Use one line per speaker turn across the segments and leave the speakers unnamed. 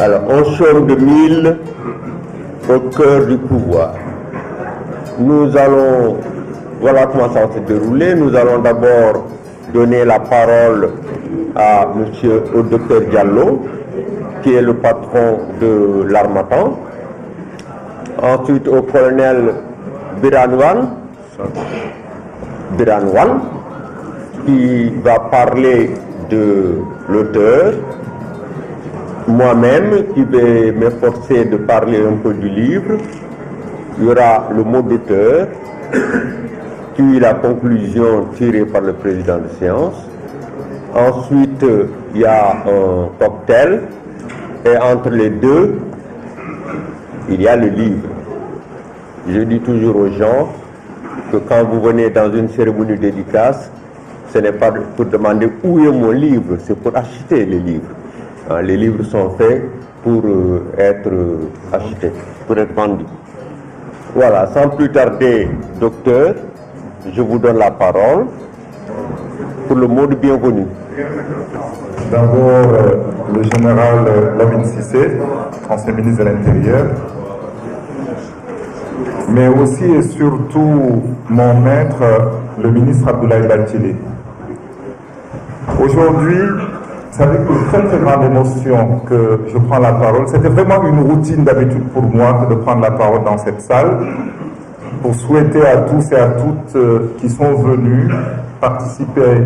Alors, on chôme de 1000 au cœur du pouvoir. Nous allons, voilà comment ça va se dérouler. Nous allons d'abord donner la parole au docteur Diallo, qui est le patron de l'Harmattan. Ensuite au colonel Biranwan, qui va parler de l'auteur. Moi-même, qui vais m'efforcer de parler un peu du livre. Il y aura le mot d'auteur, puis la conclusion tirée par le président de séance. Ensuite, il y a un cocktail, et entre les deux, il y a le livre. Je dis toujours aux gens que quand vous venez dans une cérémonie de dédicace, ce n'est pas pour demander où est mon livre, c'est pour acheter les livres. Les livres sont faits pour être achetés, pour être vendus. Voilà, sans plus tarder, docteur, je vous donne la parole pour le mot de bienvenue.
D'abord, le général Lamine Cissé, ancien ministre de l'Intérieur, mais aussi et surtout mon maître, le ministre Abdoulaye Bathily. Aujourd'hui, c'est avec une très très grande émotion que je prends la parole. C'était vraiment une routine d'habitude pour moi que de prendre la parole dans cette salle pour souhaiter à tous et à toutes qui sont venus participer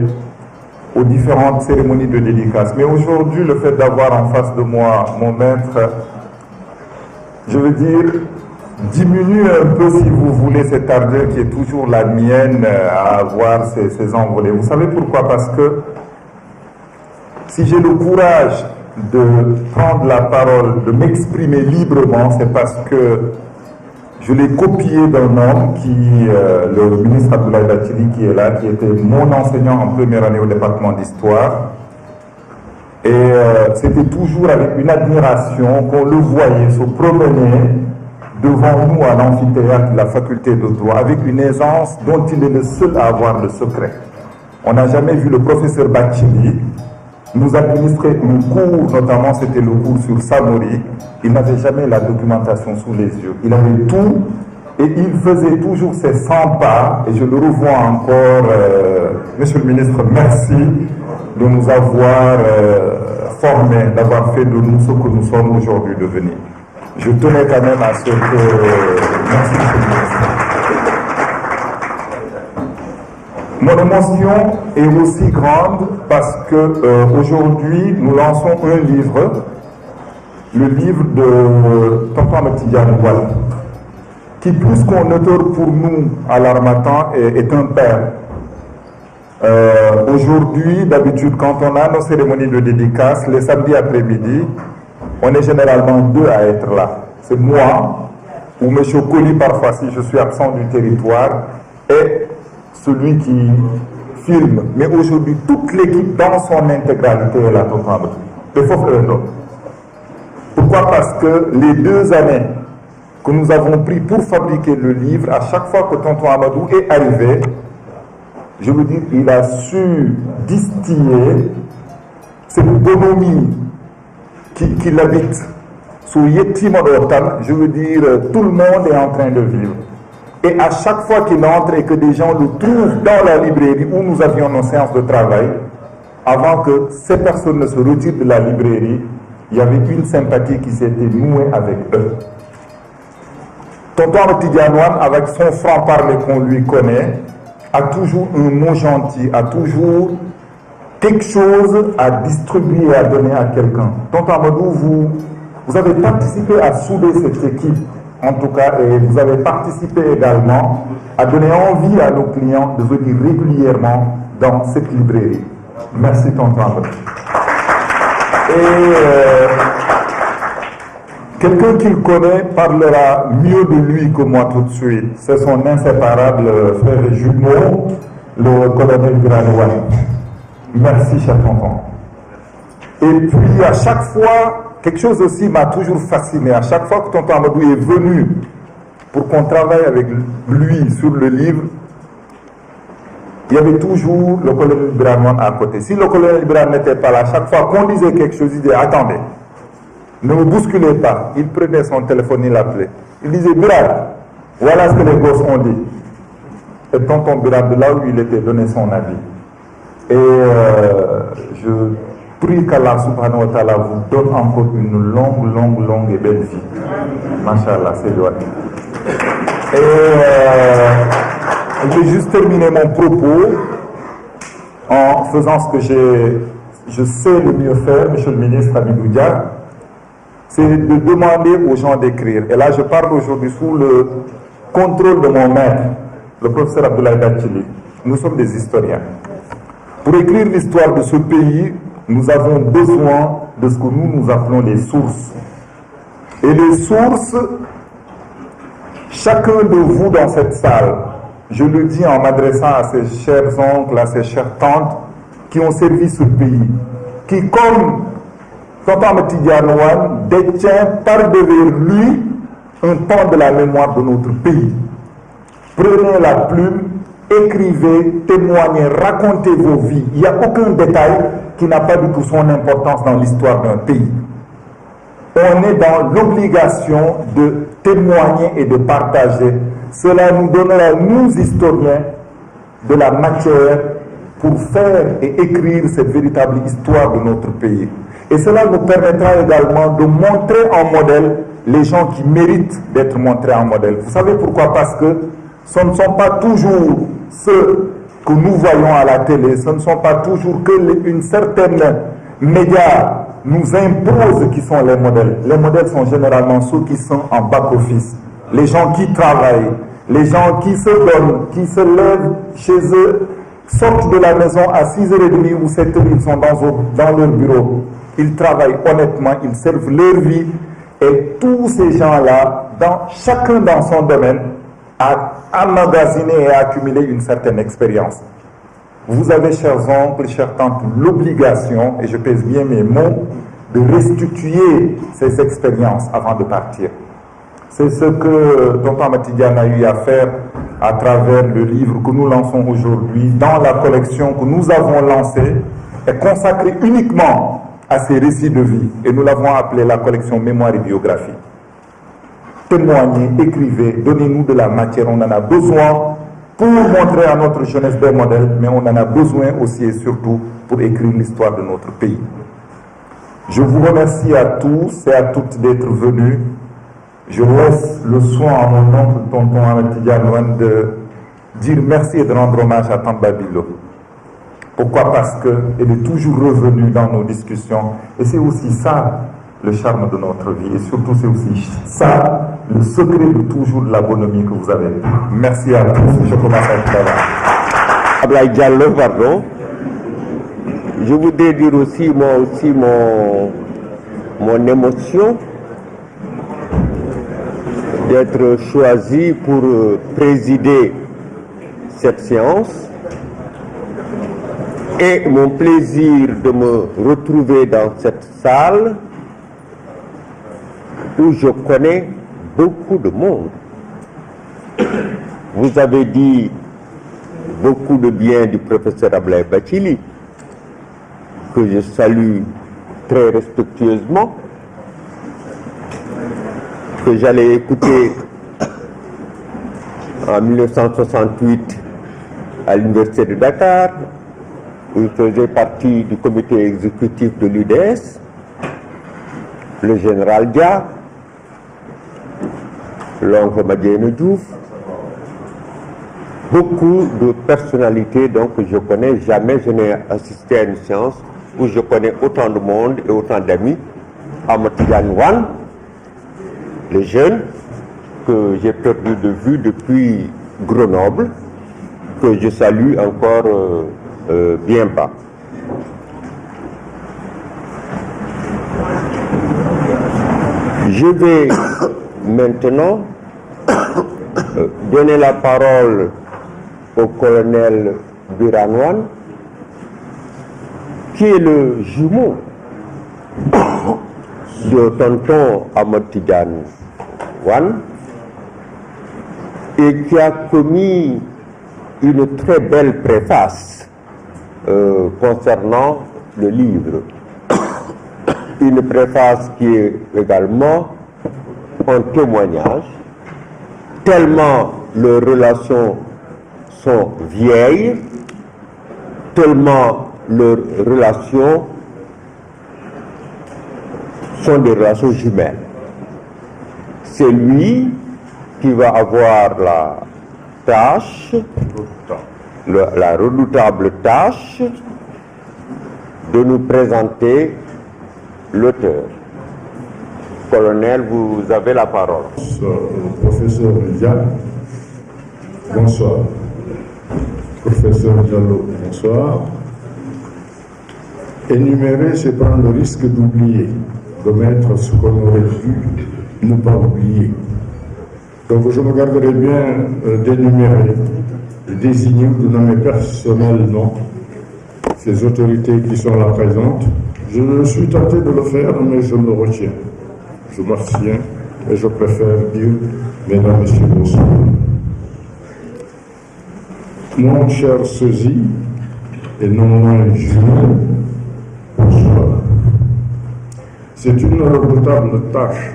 aux différentes cérémonies de dédicace. Mais aujourd'hui, le fait d'avoir en face de moi mon maître, je veux dire, diminue un peu, si vous voulez, cette ardeur qui est toujours la mienne à avoir ces envolées. Vous savez pourquoi? Parce que si j'ai le courage de prendre la parole, de m'exprimer librement, c'est parce que je l'ai copié d'un homme le ministre Abdoulaye Bathily qui est là, qui était mon enseignant en première année au département d'histoire. Et c'était toujours avec une admiration qu'on le voyait se promener devant nous à l'amphithéâtre de la faculté de droit, avec une aisance dont il est le seul à avoir le secret. On n'a jamais vu le professeur Bathily nous administrer un cours, notamment c'était le cours sur Samori. Il n'avait jamais la documentation sous les yeux. Il avait tout et il faisait toujours ses 100 pas. Et je le revois encore, Monsieur le ministre, merci de nous avoir formés, d'avoir fait de nous ce que nous sommes aujourd'hui devenus. Je tenais quand même à ce que... Merci, Monsieur le ministre. Mon émotion est aussi grande parce que aujourd'hui nous lançons un livre, le livre de Tonton Ahmed Tidiane Wade, qui plus qu'un auteur pour nous à l'Harmattan est un père. Aujourd'hui, d'habitude, quand on a nos cérémonies de dédicace, les samedis après-midi, on est généralement deux à être là. C'est moi ou M. Koli parfois si je suis absent du territoire et celui qui filme. Mais aujourd'hui, toute l'équipe dans son intégralité est là, Tonton Amadou. Il faut faire un autre. Pourquoi? Parce que les 2 années que nous avons pris pour fabriquer le livre, à chaque fois que Tonton Amadou est arrivé, je veux dire, il a su distiller cette bonhomie qui l'habite. Sous Yeti Modotan, je veux dire, tout le monde est en train de vivre. Et à chaque fois qu'il entre et que des gens le trouvent dans la librairie où nous avions nos séances de travail, avant que ces personnes ne se retirent de la librairie, il y avait une sympathie qui s'était nouée avec eux. Tonton Ahmed Tidiane Wade, avec son franc-parler qu'on lui connaît, a toujours un mot gentil, a toujours quelque chose à distribuer et à donner à quelqu'un. Tonton Amadou, vous avez participé à souder cette équipe, en tout cas, et vous avez participé également à donner envie à nos clients de venir régulièrement dans cette librairie. Merci, Tonton Amadou. Et quelqu'un qui le connaît parlera mieux de lui que moi tout de suite. C'est son inséparable frère et jumeau, le colonel Biranwan. Merci, cher tonton. Et puis, à chaque fois, quelque chose aussi m'a toujours fasciné. À chaque fois que tonton Amadou est venu pour qu'on travaille avec lui sur le livre, il y avait toujours le colonel Biranwan à côté. Si le colonel Biranwan n'était pas là, à chaque fois qu'on disait quelque chose, il disait « Attendez, ne me bousculez pas. Il prenait son téléphone, il l'appelait. Il disait, Birad, voilà ce que les gosses ont dit. Et tonton Birad, de là où il était, donnait son avis. Et je prie qu'Allah subhanahu wa ta'ala vous donne encore une longue et belle vie. Masha'Allah, c'est vrai. Et je vais juste terminer mon propos en faisant ce que je sais le mieux faire, monsieur le ministre Hamidou Dia, c'est de demander aux gens d'écrire. Et là, je parle aujourd'hui sous le contrôle de mon maître, le professeur Abdoulaye Bathily. Nous sommes des historiens. Pour écrire l'histoire de ce pays, nous avons besoin de ce que nous appelons les sources. Et les sources, chacun de vous dans cette salle, je le dis en m'adressant à ses chers oncles, à ses chères tantes, qui ont servi ce pays, qui, comme Tonton Amati Diagne Wane, détient par derrière lui un pan de la mémoire de notre pays. Prenez la plume, écrivez, témoignez, racontez vos vies. Il n'y a aucun détail qui n'a pas du tout son importance dans l'histoire d'un pays. On est dans l'obligation de témoigner et de partager. Cela nous donnera, nous historiens, de la matière pour faire et écrire cette véritable histoire de notre pays. Et cela nous permettra également de montrer en modèle les gens qui méritent d'être montrés en modèle. Vous savez pourquoi? Parce que ce ne sont pas toujours ceux que nous voyons à la télé, ce ne sont pas toujours que une certaine média nous impose qui sont les modèles. Les modèles sont généralement ceux qui sont en back-office, les gens qui travaillent, les gens qui se donnent, qui se lèvent chez eux, sortent de la maison à 6h30 ou 7h, ils sont dans leur bureau. Ils travaillent honnêtement, ils servent leur vie. Et tous ces gens-là, chacun dans son domaine, a emmagasiné et a accumulé une certaine expérience. Vous avez, chers oncles, chères tantes, l'obligation, et je pèse bien mes mots, de restituer ces expériences avant de partir. C'est ce que Tonton Amati Diagne a eu à faire à travers le livre que nous lançons aujourd'hui, dans la collection que nous avons lancée, est consacrée uniquement à ces récits de vie. Et nous l'avons appelée la collection Mémoire et Biographie. Témoignez, écrivez, donnez-nous de la matière, on en a besoin pour montrer à notre jeunesse des modèles, mais on en a besoin aussi et surtout pour écrire l'histoire de notre pays. Je vous remercie à tous et à toutes d'être venus. Je laisse le soin à mon oncle, tonton Amati Diagne Wane, de dire merci et de rendre hommage à Tante Babilo. Pourquoi? Parce qu'elle est toujours revenue dans nos discussions. Et c'est aussi ça, le charme de notre vie. Et surtout, c'est aussi ça, le secret de toujours de la bonhomie que vous avez. Merci à tous. Je commence à tout à l'heure.
Ablaye Diallo, pardon. Je voudrais dire aussi, mon émotion d'être choisi pour présider cette séance et mon plaisir de me retrouver dans cette salle où je connais beaucoup de monde. Vous avez dit beaucoup de bien du professeur Abdoulaye Bathily, que je salue très respectueusement, que j'allais écouter en 1968 à l'université de Dakar, où il faisait partie du comité exécutif de l'UDS, le général Dia, l'oncle Madiène Diouf, beaucoup de personnalités donc, que je connais. Jamais je n'ai assisté à une séance où je connais autant de monde et autant d'amis. Amati Diagne Wane, les jeunes que j'ai perdu de vue depuis Grenoble, que je salue encore bien bas. Je vais maintenant donner la parole au colonel Birane Wane, qui est le jumeau de tonton Amati Diagne Wane et qui a commis une très belle préface concernant le livre. une préface qui est également un témoignage, tellement leurs relations sont vieilles, tellement leurs relations sont des relations jumelles. C'est lui qui va avoir la tâche, la redoutable tâche de nous présenter l'auteur. Colonel, vous avez la parole.
Professeur Diallo, bonsoir. Professeur Diallo, bonsoir. Énumérer, c'est prendre le risque d'oublier, de mettre ce qu'on aurait dû ne pas oublier. Donc je me garderai bien d'énumérer, de désigner, de nommer personnellement ces autorités qui sont là présentes. Je suis tenté de le faire, mais je me retiens. Je m'abstiens et je préfère dire, mesdames, messieurs, bonsoir. Mon cher Sosie, et non moins Julien, bonsoir. C'est une redoutable tâche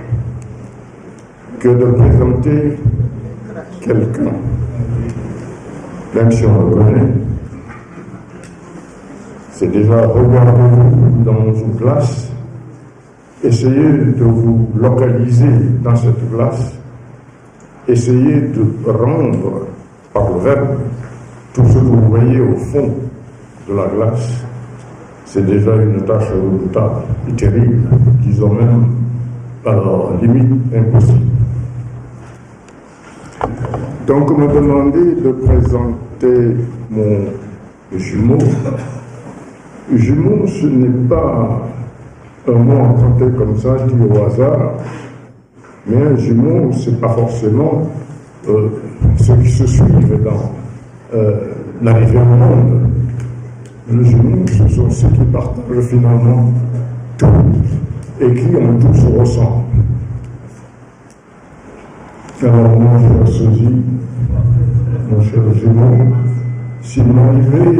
que de présenter quelqu'un, même si on le connaît. C'est déjà regarder dans une classe, essayez de vous localiser dans cette classe, essayez de rendre par le verbe tout ce que vous voyez au fond de la glace. C'est déjà une tâche redoutable et terrible, disons même à la limite impossible. Donc, on m'a demandé de présenter mon jumeau. Jumeau, ce n'est pas un mot emprunté comme ça, dit au hasard, mais un jumeau, ce n'est pas forcément ceux qui se suivent dans l'arrivée au monde. Le jumeau, ce sont ceux qui partagent finalement tout et qui en tout se ressemblent. Alors, mon cher Sosie, mon cher jumeau, s'il m'arrivait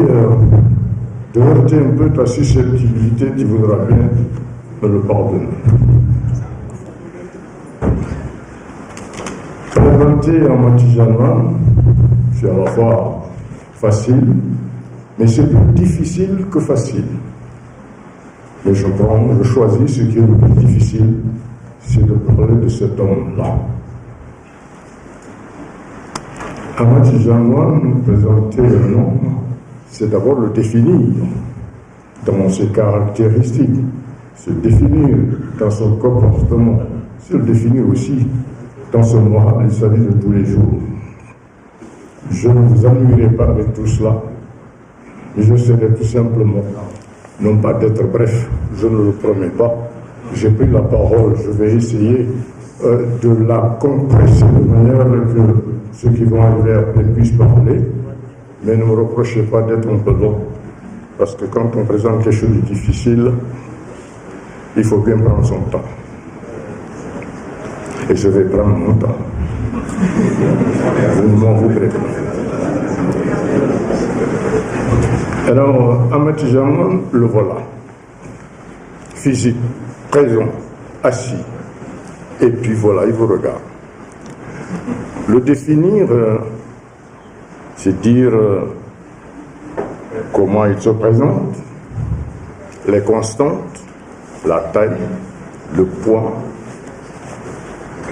de heurter un peu ta susceptibilité, tu voudras bien me le pardonner. Présenter en Matijanois, c'est à la fois facile, mais c'est plus difficile que facile. Mais je choisis ce qui est le plus difficile, c'est de parler de cet homme-là. Amatijanois, nous présenter un homme, c'est d'abord le définir dans ses caractéristiques, se définir dans son comportement, se le définir aussi dans son moral et sa vie de tous les jours. Je ne vous ennuierai pas avec tout cela, mais je serai tout simplement, non pas d'être bref, je ne le promets pas, j'ai pris la parole, je vais essayer de la compresser de manière que ceux qui vont arriver après puissent parler, mais ne me reprochez pas d'être un peu long, parce que quand on présente quelque chose de difficile, il faut bien prendre son temps. Et je vais prendre mon temps. Vous ne m'en voudrez pas. Alors, Ahmed Jaman, le voilà. Physique, présent, assis. Et puis voilà, il vous regarde. Le définir, c'est dire comment il se présente, les constantes, la taille, le poids,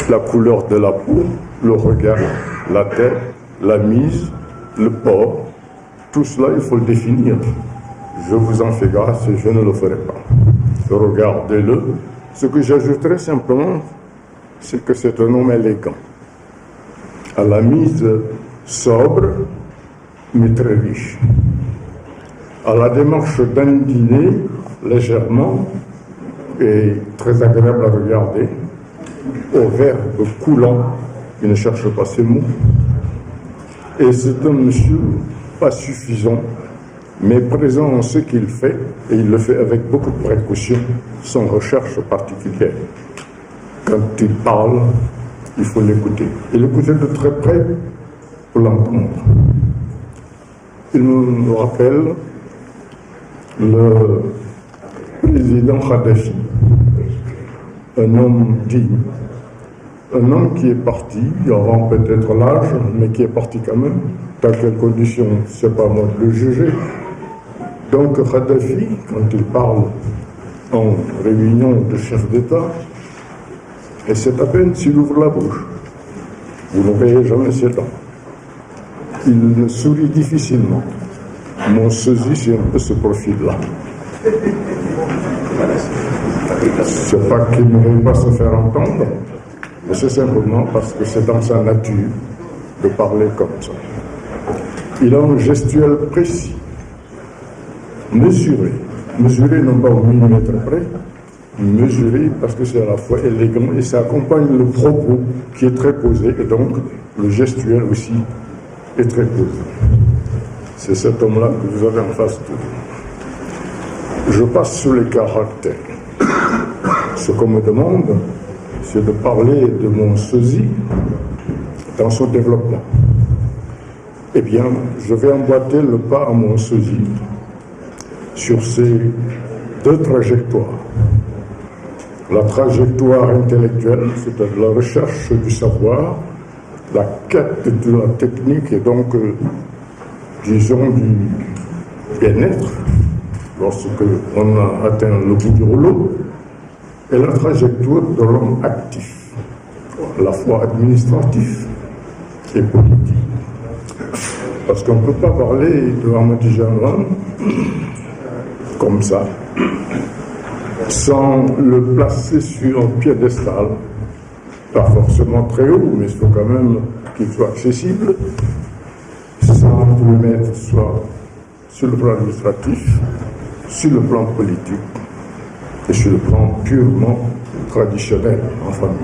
la couleur de la peau, le regard, la tête, la mise, le port. Tout cela, il faut le définir. Je vous en fais grâce et je ne le ferai pas. Regardez-le. Ce que j'ajouterai simplement, c'est que c'est un homme élégant, à la mise sobre, mais très riche, à la démarche dandinée, légèrement, et très agréable à regarder, au verbe coulant, il ne cherche pas ses mots, et c'est un monsieur pas suffisant, mais présent en ce qu'il fait, et il le fait avec beaucoup de précaution, sans recherche particulière. Quand il parle, il faut l'écouter. Et l'écouter de très près pour l'entendre. Il nous rappelle le président Kadhafi. un homme digne, un homme qui est parti, avant peut-être l'âge, mais qui est parti quand même. Dans quelles conditions, c'est pas moi de le juger. Donc Kadhafi, quand il parle en réunion de chefs d'État, et c'est à peine s'il ouvre la bouche. Vous ne verrez jamais ses dents. Il sourit difficilement. Mon sosie, c'est un peu ce profil-là. C'est pas qu'il ne veut pas se faire entendre, mais c'est simplement parce que c'est dans sa nature de parler comme ça. Il a un gestuel précis, mesuré non pas au millimètre près, mesuré parce que c'est à la fois élégant et ça accompagne le propos qui est très posé et donc le gestuel aussi est très posé. C'est cet homme-là que vous avez en face de vous. Je passe sur les caractères. Ce qu'on me demande, c'est de parler de mon sosie dans son développement. Eh bien, je vais emboîter le pas à mon sosie sur ces deux trajectoires. La trajectoire intellectuelle, c'est-à-dire la recherche du savoir, la quête de la technique et donc, disons, du bien-être, lorsque on a atteint le bout du rouleau, et la trajectoire de l'homme actif, à la fois administratif et politique. Parce qu'on ne peut pas parler de Ahmadiyya comme ça, sans le placer sur un piédestal, pas forcément très haut, mais il faut quand même qu'il soit accessible, sans le mettre soit sur le plan administratif, sur le plan politique et sur le plan purement traditionnel en famille.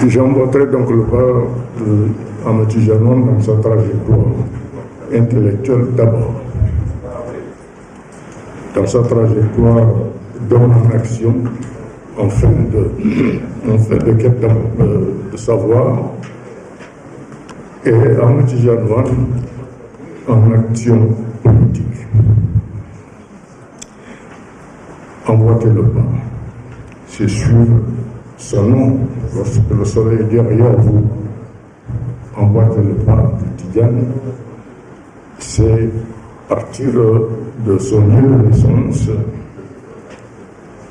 J'emboîterai donc le pas de Ahmadiyya dans sa trajectoire intellectuelle d'abord. Dans sa trajectoire d'homme en action, en fin de quête de savoir, et Ahmadiyya en action politique. Emboîter le pas, c'est suivre son nom lorsque le soleil est derrière vous. Emboîter le pas de Tidjane, c'est partir de son lieu de naissance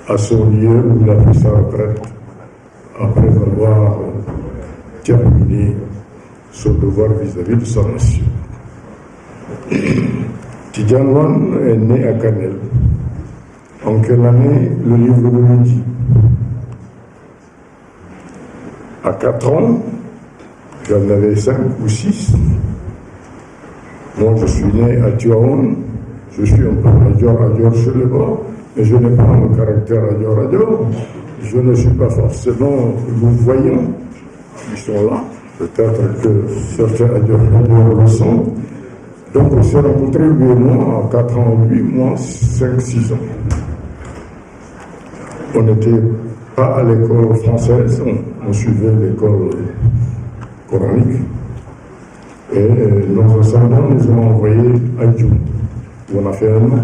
à son lieu où il a pris sa retraite après avoir terminé son devoir vis-à-vis de sa nation. Tidjane Wan est né à Kanel. En quelle année le livre nous dit? À 4 ans, j'en avais 5 ou 6. Moi, je suis né à Tiaoun, je suis un peu Adior chez les bords, mais je n'ai pas un caractère Adior. Je ne suis pas forcément louvoyant. Ils sont là. Peut-être que certains Adior le sont. Donc, on s'est rencontrés, lui et moi, à 4 ans, lui, moi, 5-6 ans. On n'était pas à l'école française, on suivait l'école coranique. Et nos ascendants nous ont envoyés à Djoum, où on a fait un an.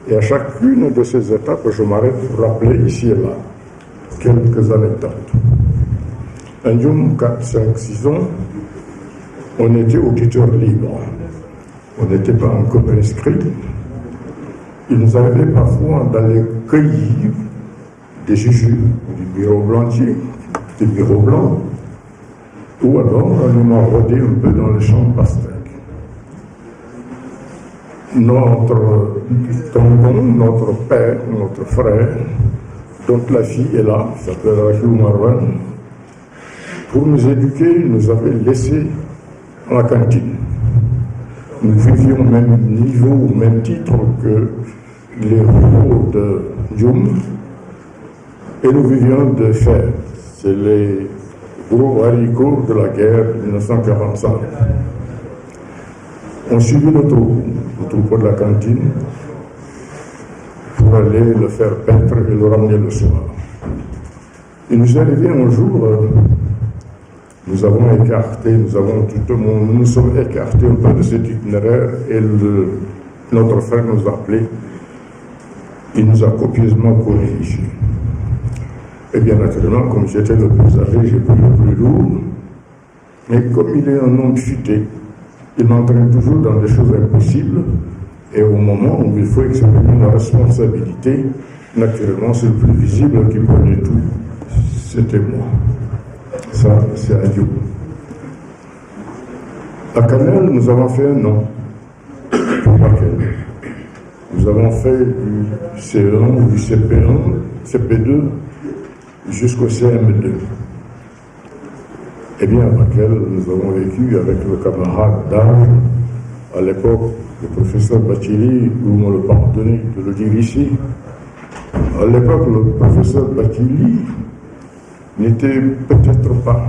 Et à chacune de ces étapes, je m'arrête pour rappeler ici et là quelques anecdotes. À Djoum, 4, 5, 6 ans, on était auditeurs libres. On n'était pas encore inscrits. Il nous arrivait parfois d'aller cueillir des jujubes, du bureau blanchier, des bureaux blancs, ou alors on nous maraudait un peu dans les champs de pastèques. Notre tonton, notre père, notre frère, dont la fille est là, s'appelle Rachou Marwan, pour nous éduquer, nous avait laissé à la cantine. Nous vivions au même niveau, au même titre que les ruraux de Djoum, et nous vivions de fer. C'est les gros haricots de la guerre de 1945. On suivit le troupeau de la cantine, pour aller le faire paître et le ramener le soir. Il nous est arrivé un jour, nous avons écarté, nous nous sommes écartés un peu de cet itinéraire et notre frère nous a appelés Il nous a copieusement corrigés. Et bien naturellement, comme j'étais le plus âgé, j'ai pris le plus lourd. Mais comme il est un homme futé, il m'entraîne toujours dans des choses impossibles. Et au moment où il faut exprimer la responsabilité, naturellement, c'est le plus visible qui prenait tout. C'était moi. Ça, c'est à Dieu. À Canel, nous avons fait un an. Pour laquelle nous avons fait du C1, du CP1, CP2, jusqu'au CM2. Eh bien, à laquelle nous avons vécu avec le camarade d'âge, à l'époque, le professeur Bachili, vous me le pardonnez de le dire ici. À l'époque, le professeur Bachili n'était peut-être pas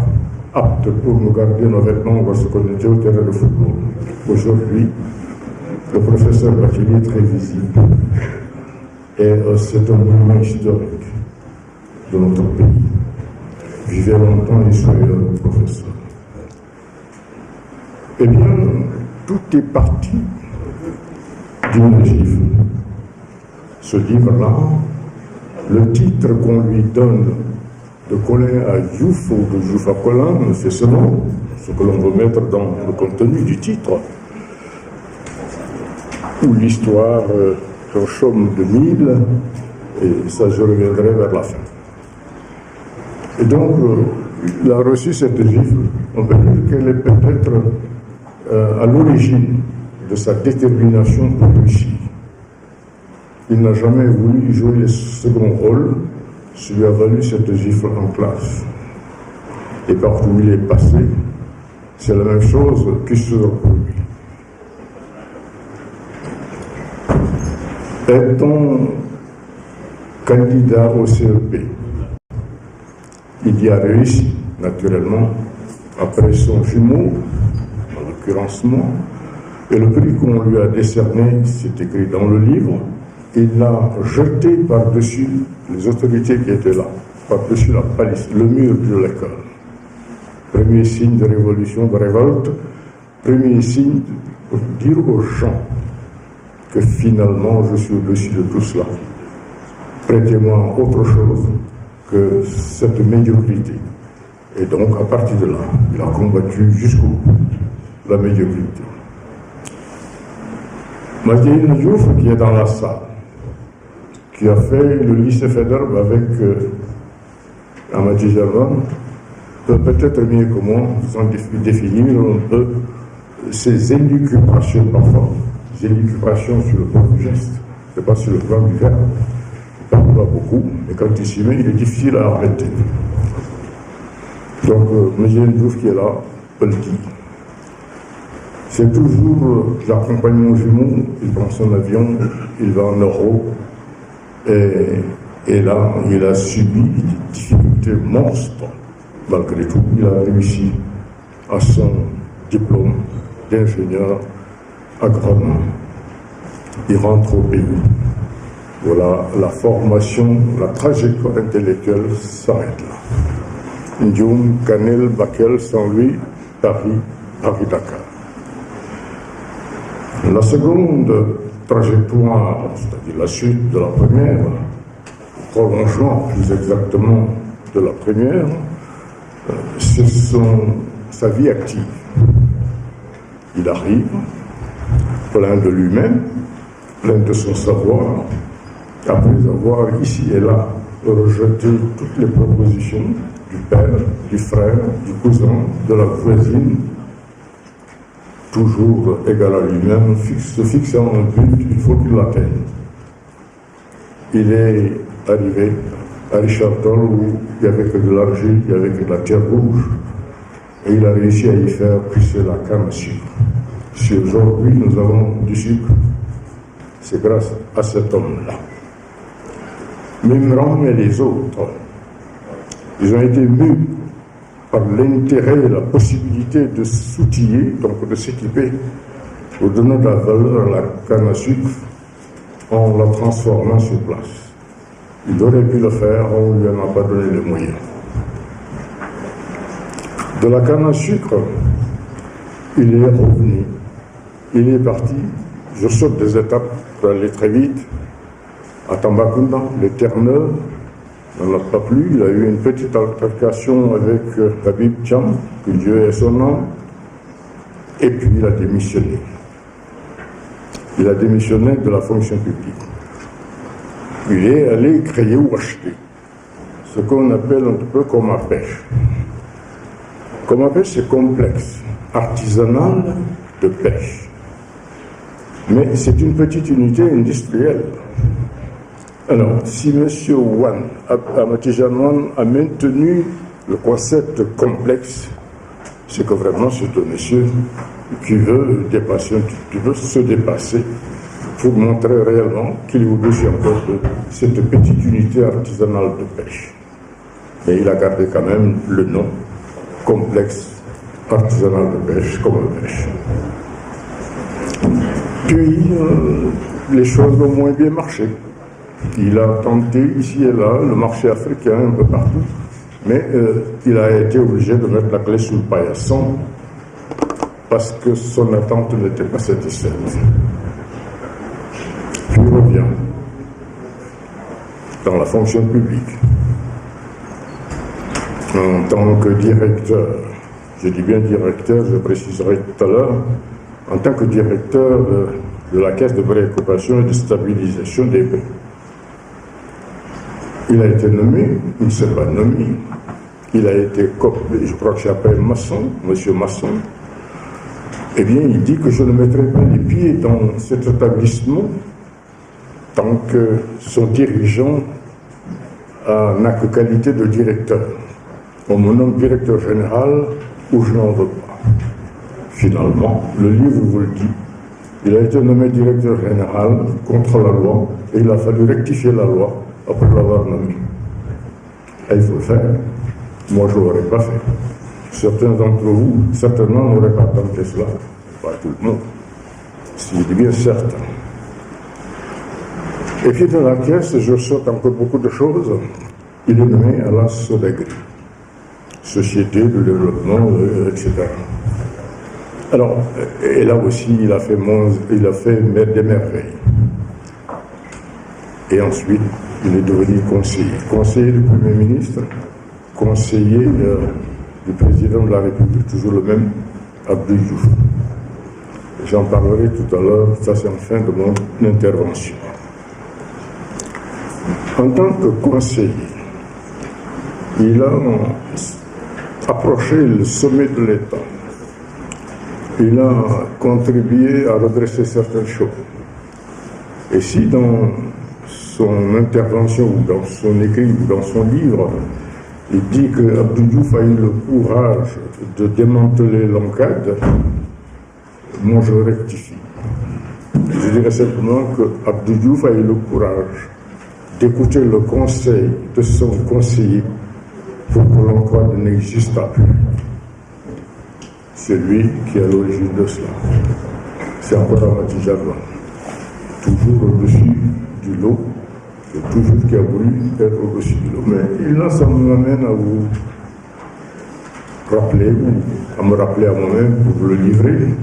apte pour nous garder nos vêtements parce qu'on était au terrain de football. Aujourd'hui, le professeur Bachili est très visible et c'est un monument historique de notre pays. Vivez longtemps et soyez le professeur. Eh bien, tout est parti d'une livre. Ce livre-là, le titre qu'on lui donne de Colin à Diouf ou de Diouf à Colin, c'est ce nom, ce que l'on veut mettre dans le contenu du titre. Ou l'histoire d'un chaume de Nil, et ça je reviendrai vers la fin. Et donc, il a reçu cette gifle. On peut dire qu'elle est peut-être à l'origine de sa détermination pour réussir. Il n'a jamais voulu jouer le second rôle, ce lui a valu cette gifle en classe. Et partout où il est passé, c'est la même chose qui se reproduit. Étant candidat au CEP, il y a réussi, naturellement, après son jumeau, en l'occurrence moi, et le prix qu'on lui a décerné, c'est écrit dans le livre, il l'a jeté par-dessus les autorités qui étaient là, par-dessus la palisse, le mur de l'école. Premier signe de révolution, de révolte, premier signe pour dire aux gens que finalement je suis au-dessus de tout cela. Prêtez-moi autre chose que cette médiocrité. Et donc, à partir de là, il a combattu jusqu'au bout la médiocrité. Madeleine Diouf, qui est dans la salle, qui a fait le lycée Federbe avec Amadi Javan, peut peut-être mieux que moi sans définir un peu ses élucubrations parfois, ses élucubrations sur le plan du geste, c'est pas sur le plan du verbe. Il parle pas beaucoup, mais quand il s'y met, il est difficile à arrêter. Donc, Madeleine Diouf qui est là, peut le dire. C'est toujours, j'accompagne mon jumeau, il prend son avion, il va en Europe, et là, il a subi des difficultés monstres. Malgré tout, il a réussi à son diplôme d'ingénieur agronome. Il rentre au pays. Voilà, la formation, la trajectoire intellectuelle s'arrête là. Ndioum, Canel, Bakel, Saint-Louis, Paris, Paris-Dakar. La seconde trajectoire, c'est-à-dire la suite de la première, prolongement plus exactement de la première, c'est sa vie active. Il arrive, plein de lui-même, plein de son savoir, après avoir ici et là rejeté toutes les propositions du père, du frère, du cousin, de la voisine, toujours égal à lui-même, se fixant un but, il faut qu'il l'atteigne. Il est arrivé à Richard Toll où il n'y avait que de l'argile, il n'y avait que de la terre rouge, et il a réussi à y faire pousser la canne à sucre. Si aujourd'hui nous avons du sucre, c'est grâce à cet homme-là. Memran et les autres, ils ont été mus par l'intérêt et la possibilité de s'outiller, donc de s'équiper, pour donner de la valeur à la canne à sucre en la transformant sur place. Il aurait pu le faire, on ne lui en a pas donné les moyens. De la canne à sucre, il est revenu. Il est parti. Je saute des étapes pour aller très vite. À Tambacounda, les Terre-Neuve, n'en a pas plu. Il a eu une petite altercation avec Habib Thiam, que Dieu ait son nom, et puis il a démissionné. Il a démissionné de la fonction publique. Il est allé créer ou acheter ce qu'on appelle un peu comme à pêche. Comme à pêche, c'est complexe, artisanal de pêche. Mais c'est une petite unité industrielle. Alors, si M. Ahmed-Tijane Wane a maintenu le concept complexe, c'est que vraiment c'est un monsieur qui veut se dépasser pour montrer réellement qu'il est au-dessus encore de cette petite unité artisanale de pêche. Mais il a gardé quand même le nom complexe artisanal de pêche comme pêche. Puis, les choses ont moins bien marché. Il a tenté ici et là le marché africain un peu partout, mais il a été obligé de mettre la clé sous le paillasson parce que son attente n'était pas satisfaite. Puis il revient dans la fonction publique en tant que directeur. Je dis bien directeur, je préciserai tout à l'heure, en tant que directeur de la Caisse de préoccupation et de stabilisation des prix. Il a été nommé, il ne s'est pas nommé, il a été coopté, je crois que j'appelle Masson, monsieur Masson. Eh bien, il dit que je ne mettrai pas les pieds dans cet établissement tant que son dirigeant n'a que qualité de directeur. On me nomme directeur général ou je n'en veux pas. Finalement, le livre vous le dit. Il a été nommé directeur général contre la loi et il a fallu rectifier la loi après l'avoir nommé. Et il faut le faire. Moi, je ne l'aurais pas fait. Certains d'entre vous, certainement, n'auraient pas tenté cela. Pas tout le monde. C'est bien certain. Et puis dans la caisse, je saute encore beaucoup de choses. Il est nommé à la SODEGRI, Société de développement, etc. Alors, et là aussi, il a fait des merveilles. Et ensuite, il est devenu conseiller du Premier ministre, conseiller du président de la République, toujours le même, Abdou Diouf. J'en parlerai tout à l'heure, ça c'est en fin de mon intervention. En tant que conseiller, il a approché le sommet de l'État. Il a contribué à redresser certaines choses. Et si dans son intervention, ou dans son écrit, ou dans son livre, il dit que Abdou Diouf a eu le courage de démanteler l'encade, moi je rectifie. Je dirais simplement que Abdou Diouf a eu le courage d'écouter le conseil de son conseiller pour que l'encade n'existe plus. C'est lui qui est à l'origine de cela. C'est encore Ahmed-Tijane Wane. Toujours au-dessus du lot, et toujours qui a voulu être au-dessus du lot. Mais là, ça m'amène à vous rappeler, ou à me rappeler à moi-même pour le livrer.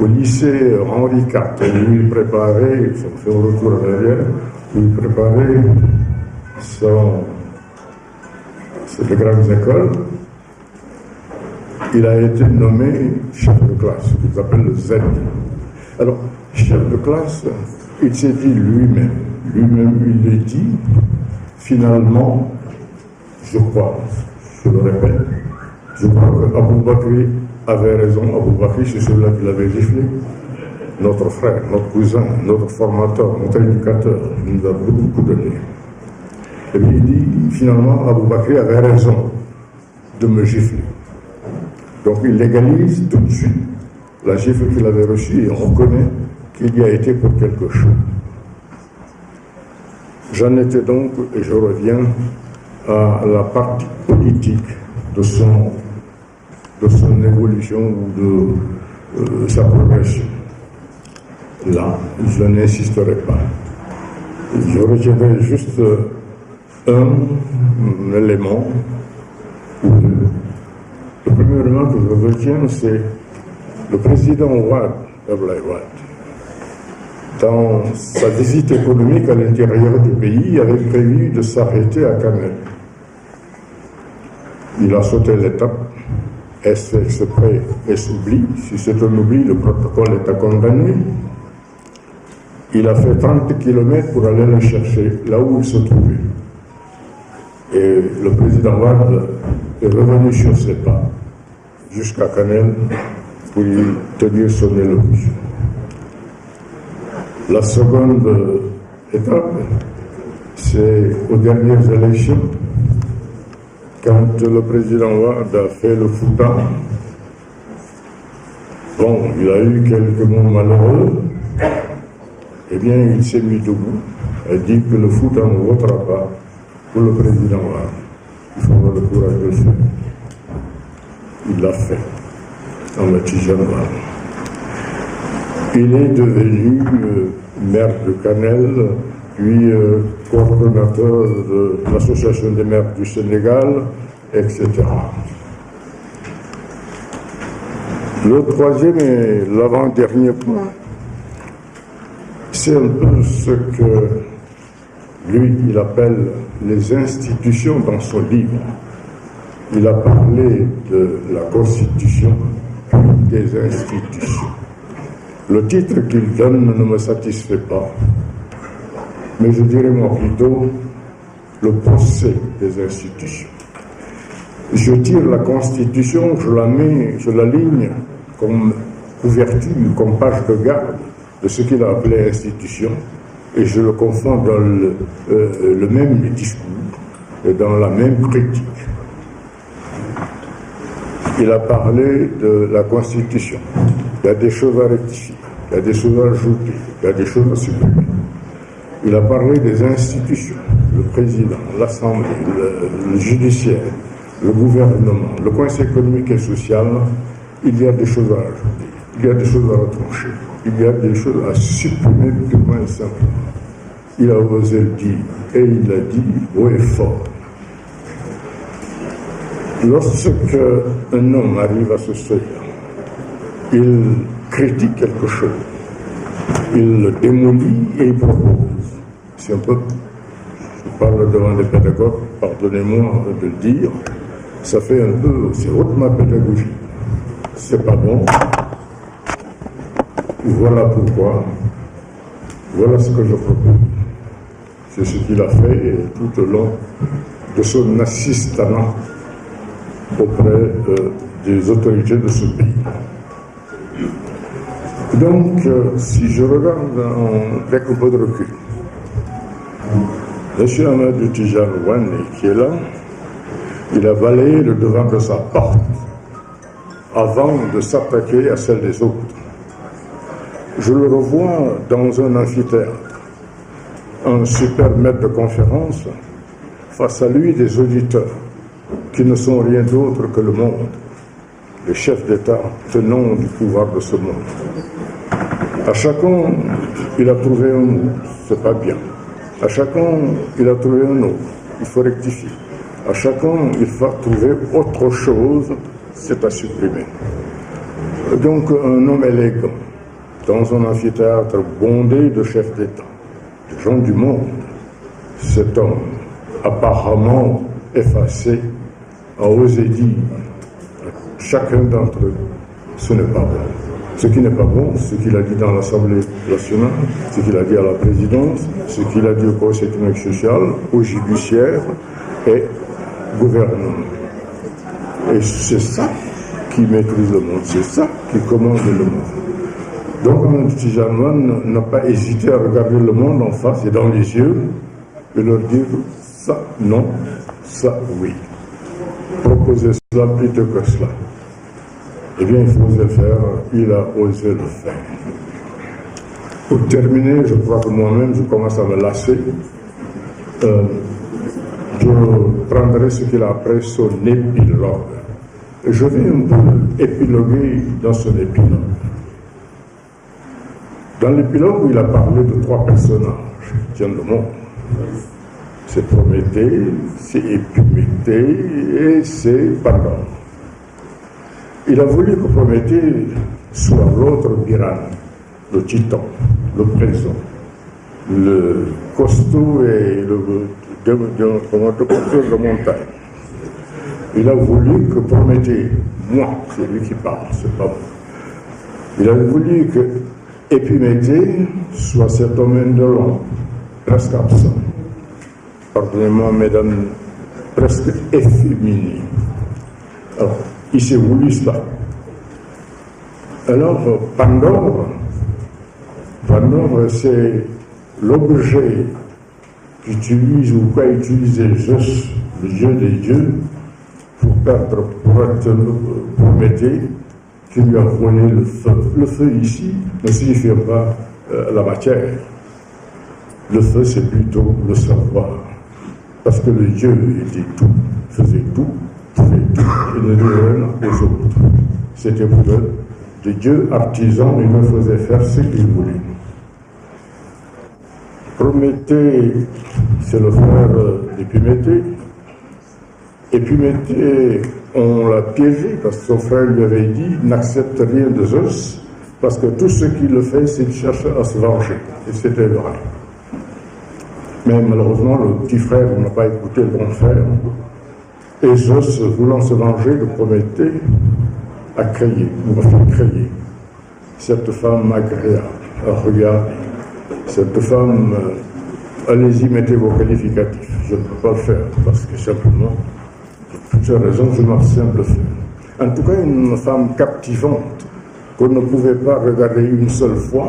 Au lycée Henri IV, où il préparait, ça me fait un retour en arrière, où il préparait ses grandes écoles, il a été nommé chef de classe, qu'il appelle le Z. Alors, chef de classe, il s'est dit lui-même, il l'a dit, finalement, je crois, je le répète, je crois qu'Abou Bakri avait raison. Abou Bakri, c'est celui-là qui l'avait giflé. Notre frère, notre cousin, notre formateur, notre éducateur, il nous a beaucoup donné. Et puis il dit, finalement, Abou Bakri avait raison de me gifler. Donc il légalise tout de suite la gifle qu'il avait reçue et on reconnaît qu'il y a été pour quelque chose. J'en étais donc, et je reviens à la partie politique de son évolution ou de sa progression. Là, je n'insisterai pas. Je retiendrai juste un élément ou deux. Le premier élément que je retiens, c'est le président Wade, Abdoulaye Wade, dans sa visite économique à l'intérieur du pays, avait prévu de s'arrêter à Canel. Il a sauté l'étape. Est-ce exprès, est-ce oubli? Si c'est un oubli, le protocole est à condamner. Il a fait 30 km pour aller le chercher, là où il se trouvait. Et le président Wade est revenu sur ses pas, jusqu'à Canel, pour lui tenir son élocution. La seconde étape, c'est aux dernières élections, quand le président Wade a fait le Fouta. Bon, il a eu quelques mots malheureux. Eh bien, il s'est mis debout et dit que le Fouta ne votera pas pour le président Wade. Il faut avoir le courage de le faire. Il l'a fait, en le Tijanois. Il est devenu maire de Canel, puis coordonnateur de l'Association des maires du Sénégal, etc. Le troisième et l'avant-dernier point, c'est un peu ce que lui, il appelle les institutions dans son livre. Il a parlé de la Constitution des institutions. Le titre qu'il donne ne me satisfait pas, mais je dirais moi plutôt le procès des institutions. Je tire la Constitution, je l'aligne comme couverture, comme page de garde de ce qu'il a appelé institution, et je le confonds dans le même discours et dans la même critique. Il a parlé de la Constitution. Il y a des choses à rectifier, il y a des choses à ajouter, il y a des choses à supprimer. Il a parlé des institutions, le président, l'Assemblée, le judiciaire, le gouvernement, le Conseil économique et social. Il y a des choses à ajouter, il y a des choses à retrancher, il y a des choses à supprimer purement et simplement. Il a osé le dire, et il l'a dit haut et fort. Lorsque un homme arrive à ce seuil, il critique quelque chose, il le démolit et il propose. C'est un peu, je parle devant des pédagogues, pardonnez-moi de le dire, ça fait un peu, c'est hautement pédagogique. C'est pas bon. Voilà pourquoi, voilà ce que je propose. C'est ce qu'il a fait tout au long de son assistanat auprès des autorités de ce pays. Donc, si je regarde avec un peu de recul, M. Amadou Tijane Wane, qui est là, il a balayé le devant de sa porte avant de s'attaquer à celle des autres. Je le revois dans un amphithéâtre, un super maître de conférence, face à lui des auditeurs qui ne sont rien d'autre que le monde, les chefs d'État tenants du pouvoir de ce monde. À chacun, il a trouvé un mot, c'est pas bien. À chacun, il a trouvé un autre, il faut rectifier. À chacun, il faut trouver autre chose, c'est à supprimer. Donc, un homme élégant, dans un amphithéâtre bondé de chefs d'État, de gens du monde, cet homme, apparemment effacé, a osé dire à chacun d'entre eux, ce n'est pas bon. Ce qui n'est pas bon, ce qu'il a dit dans l'Assemblée nationale, ce qu'il a dit à la présidence, ce qu'il a dit au Conseil économique et social, au judiciaire et au gouvernement. Et c'est ça qui maîtrise le monde, c'est ça qui commande le monde. Donc, Amadou Tijane Wane n'a pas hésité à regarder le monde en face et dans les yeux et leur dire ça non, ça oui. Proposer cela plutôt que cela. Eh bien, il faut oser le faire, il a osé le faire. Pour terminer, je crois que moi-même, je commence à me lasser. Je prendrai ce qu'il a appelé son épilogue. Et je vais un peu épiloguer dans son épilogue. Dans l'épilogue, il a parlé de 3 personnages qui tiennent le monde. C'est Prométhée, c'est Épiméthée et c'est Pandore. Il a voulu que Prométhée soit l'autre Biran, le titan, le présent, le costaud et le constructeur de montagne. Il a voulu que Prométhée, moi, c'est lui qui parle, c'est pas moi. Il a voulu que Épiméthée soit cet homme indolent, presque absent. Pardonnez-moi, mesdames, presque efféminé. Alors, il s'est voulu cela. Alors, Pandore, c'est l'objet qu'utilise ou qu'a utilisé Zeus, le dieu des dieux, pour être Prométhée, qui lui a volé le feu. Le feu ici ne signifie pas la matière. Le feu, c'est plutôt le savoir. Parce que le Dieu était tout, faisait tout, pouvait tout, et ne devait rien aux autres. C'était pour eux des dieux artisans, il me faisait faire ce qu'il voulait. Prométhée, c'est le frère d'Épiméthée. Épiméthée, on l'a piégé parce que son frère lui avait dit n'accepte rien de Zeus, parce que tout ce qu'il le fait, c'est de chercher à se venger. Et c'était vrai. Mais malheureusement, le petit frère n'a pas écouté le grand frère. Et Zeus, voulant se venger de Prométhée, a créé, ou a fait créer cette femme agréable. Alors regardez, cette femme, allez-y, mettez vos qualificatifs. Je ne peux pas le faire, parce que simplement, pour toutes ces raisons, je m'abstiens de le faire. En tout cas, une femme captivante, qu'on ne pouvait pas regarder une seule fois.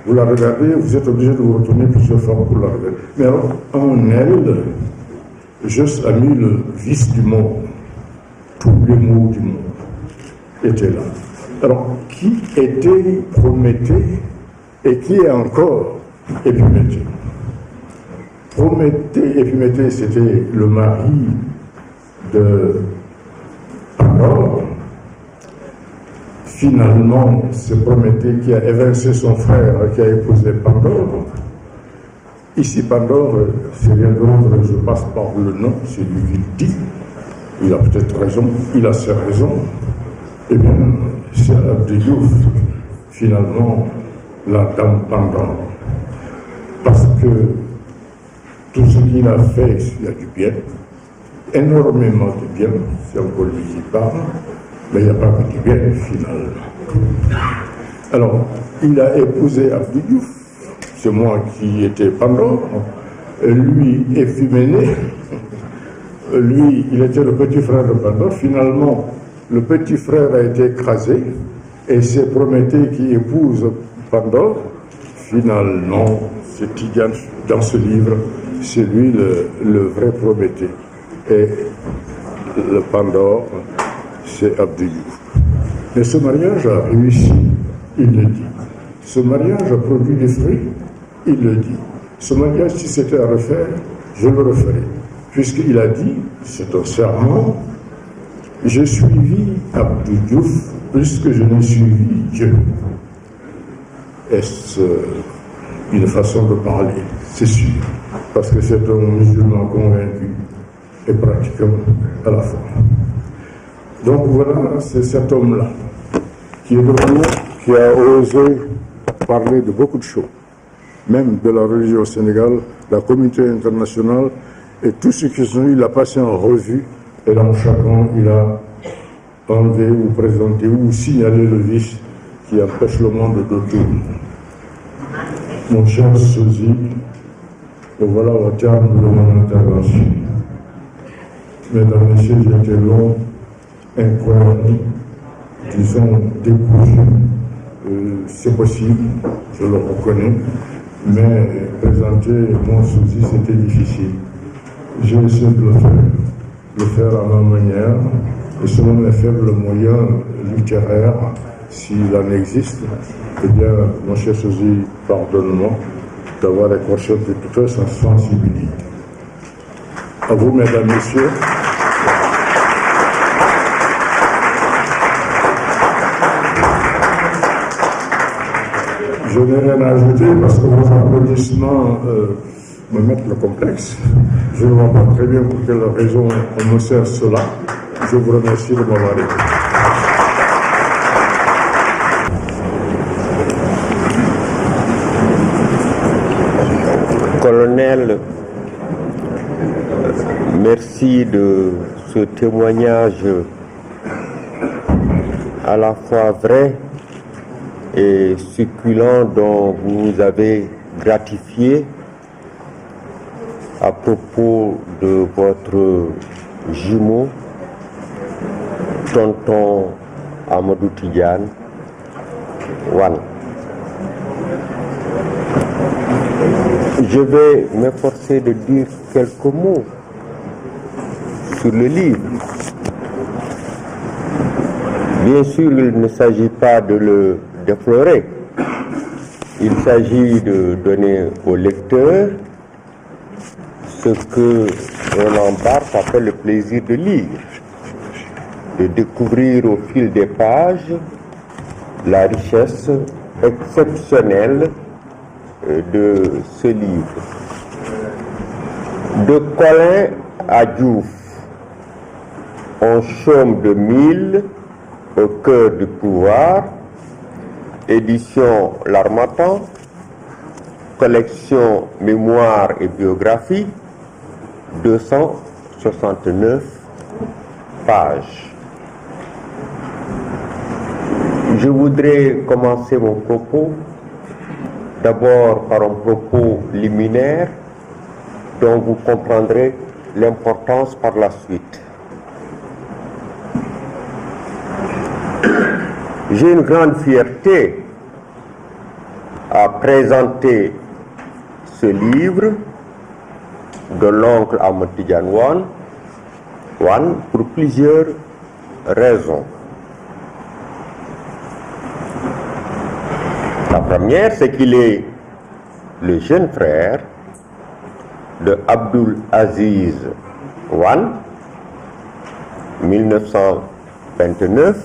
Vous la regardez, vous êtes obligé de vous retourner plusieurs fois pour la regarder. Mais alors, en elle, Zeus a mis le vice du monde. Tous les maux du monde étaient là. Alors, qui était Prométhée et qui est encore Épiméthée? Épiméthée, c'était le mari de Pandore. Finalement, c'est Prométhée qui a évincé son frère, qui a épousé Pandore. Ici, Pandore, c'est rien d'autre, je passe par le nom, c'est lui qui le dit. Il a peut-être raison, il a ses raisons. Eh bien, c'est Abdu Diouf, finalement, la dame Pandore. Parce que tout ce qu'il a fait, il y a du bien, énormément de bien, c'est encore lui qui parle. Mais il n'y a pas que du bien, finalement. Alors, il a épousé Abdu Diouf, c'est moi qui étais Pandore, lui, Éphiménée, lui, il était le petit frère de Pandore. Finalement, le petit frère a été écrasé, et c'est Prométhée qui épouse Pandore. Finalement, c'est Tidiane, dans ce livre, c'est lui le vrai Prométhée. Et le Pandore, c'est Abdu Diouf. Mais ce mariage a réussi, il le dit. Ce mariage a produit des fruits, il le dit. Ce mariage, si c'était à refaire, je le referai. Puisqu'il a dit, c'est un serment, j'ai suivi Abdu Diouf plus que je n'ai suivi Dieu. Est-ce une façon de parler? C'est sûr. Parce que c'est un musulman convaincu et pratiquant à la fois. Donc voilà, c'est cet homme-là qui est devenu, qui a osé parler de beaucoup de choses, même de la religion au Sénégal, la communauté internationale, et tout ce qui sont, il a passé en revue, et dans chacun, il a enlevé ou présenté ou signalé le vice qui empêche le monde de tourner. Mon cher Sosie, et voilà au terme de mon intervention. Mesdames, Messieurs, j'ai été long, incohérent, disons découragé. C'est possible, je le reconnais, mais présenter mon souci, c'était difficile. J'ai essayé de le faire à ma manière, et selon mes faibles moyens littéraires, s'il en existe. Eh bien, mon cher Sosie, pardonne-moi d'avoir écorché de toute sa sensibilité. À vous, mesdames, messieurs. Je n'ai rien à ajouter parce que vos applaudissements me mettent le complexe. Je ne vois pas très bien pour quelle raison on me sert cela. Je vous remercie de m'avoir écouté.
Colonel, merci de ce témoignage à la fois vrai et succulent dont vous nous avez gratifié à propos de votre jumeau, tonton Amadou Tidiane Wane. Je vais m'efforcer de dire quelques mots sur le livre. Bien sûr, il ne s'agit pas de le déflorer. Il s'agit de donner au lecteur ce que Roland Barthes appelle le plaisir de lire, de découvrir au fil des pages la richesse exceptionnelle de ce livre. De Colin à Diouf, on chôme de 1000 au cœur du pouvoir, édition L'Harmattan, collection Mémoires et biographie, 269 pages. Je voudrais commencer mon propos d'abord par un propos liminaire dont vous comprendrez l'importance par la suite. J'ai une grande fierté à présenter ce livre de l'oncle Amadou Tidiane Wane pour plusieurs raisons. La première, c'est qu'il est le jeune frère de Abdul Aziz Wane, 1929,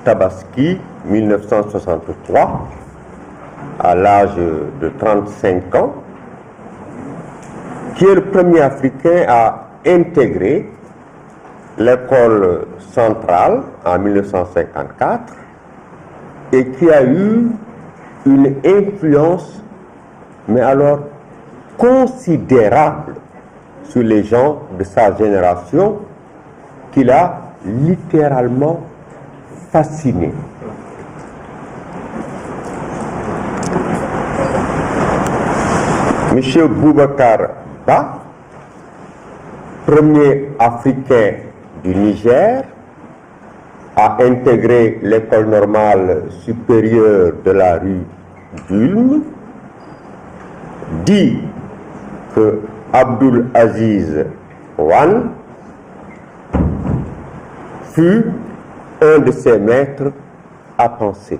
Tabaski, 1963, à l'âge de 35 ans, qui est le premier Africain à intégrer l'école centrale en 1954 et qui a eu une influence, mais alors considérable, sur les gens de sa génération, qu'il a littéralement fasciné. Monsieur Boubacar Ba, premier Africain du Niger, a intégré l'école normale supérieure de la rue d'Ulm, dit que Abdul Aziz Wane fut un de ses maîtres à penser.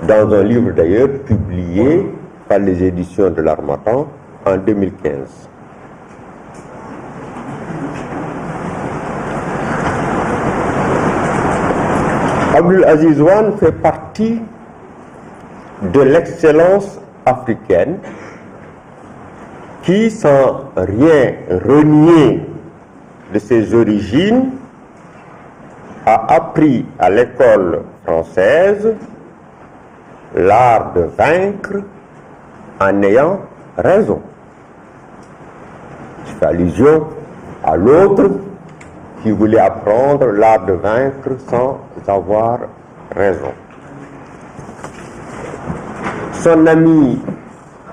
Dans un livre d'ailleurs publié par les éditions de l'Harmattan en 2015. Abdul Aziz Wane fait partie de l'excellence africaine qui, sans rien renier de ses origines, a appris à l'école française l'art de vaincre en ayant raison. Je fais allusion à l'autre qui voulait apprendre l'art de vaincre sans avoir raison. Son ami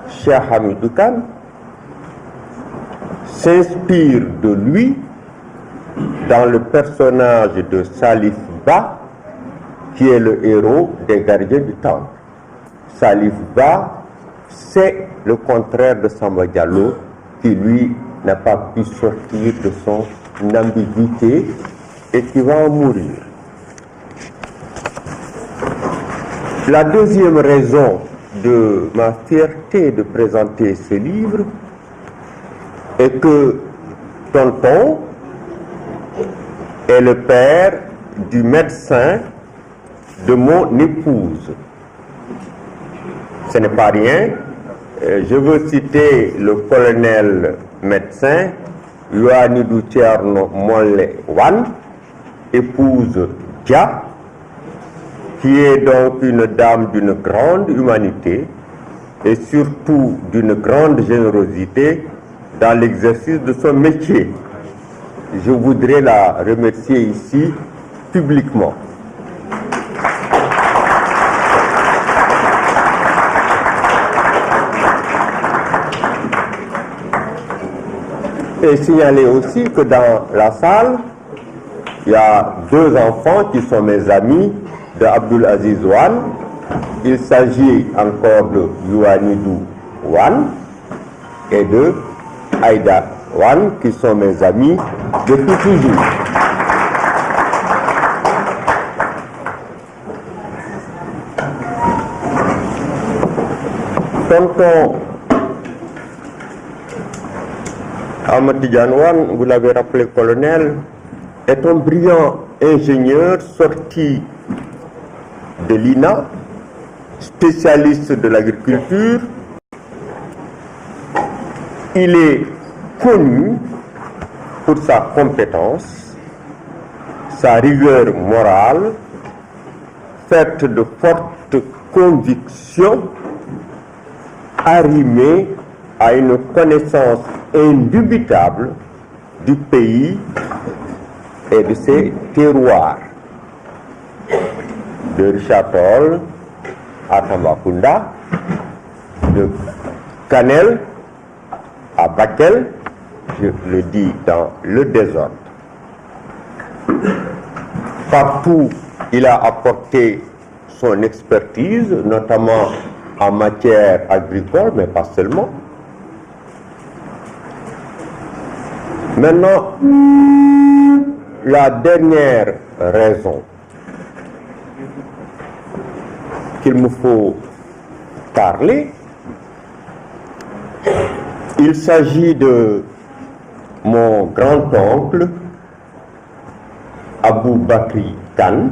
Cheikh Hamidou Kane s'inspire de lui dans le personnage de Salif Ba, qui est le héros des Gardiens du Temple. Salif Ba, c'est le contraire de Samba Diallo, qui lui n'a pas pu sortir de son ambiguïté et qui va en mourir. La deuxième raison de ma fierté de présenter ce livre est que tonton est le père du médecin de mon épouse. Ce n'est pas rien. Je veux citer le colonel médecin Yohanidou Thierno Molle Wane, épouse Dia, qui est donc une dame d'une grande humanité et surtout d'une grande générosité dans l'exercice de son métier. Je voudrais la remercier ici publiquement. Et signaler aussi que dans la salle, il y a 2 enfants qui sont mes amis de Abdul Aziz Wan. Il s'agit encore de Yuanidou Wan et de Aïda Wan qui sont mes amis depuis toujours. Tonton Ahmad Tidiane Wan, vous l'avez rappelé, colonel, est un brillant ingénieur sorti de l'INA, spécialiste de l'agriculture. Il est connu pour sa compétence, sa rigueur morale, faite de fortes convictions, arrimée à une connaissance indubitable du pays et de ses terroirs. De Richard Toll à Tambacounda, de Kanel à Bakel, je le dis dans le désordre. Partout, il a apporté son expertise, notamment en matière agricole, mais pas seulement. Maintenant, la dernière raison qu'il me faut parler, il s'agit de mon grand-oncle Abou Bakri Khan,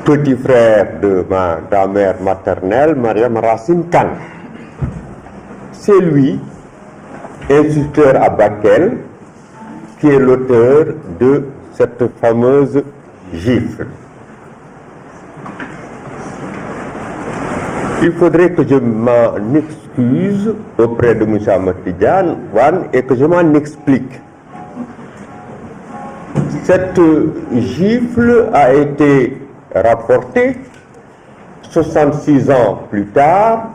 petit frère de ma grand-mère maternelle, Mariam Racine Khan. C'est lui, instituteur à Bakel, qui est l'auteur de cette fameuse gifle. Il faudrait que je m'en excuse auprès de M. Ahmad Tidiane Wan et que je m'en explique. Cette gifle a été rapportée 66 ans plus tard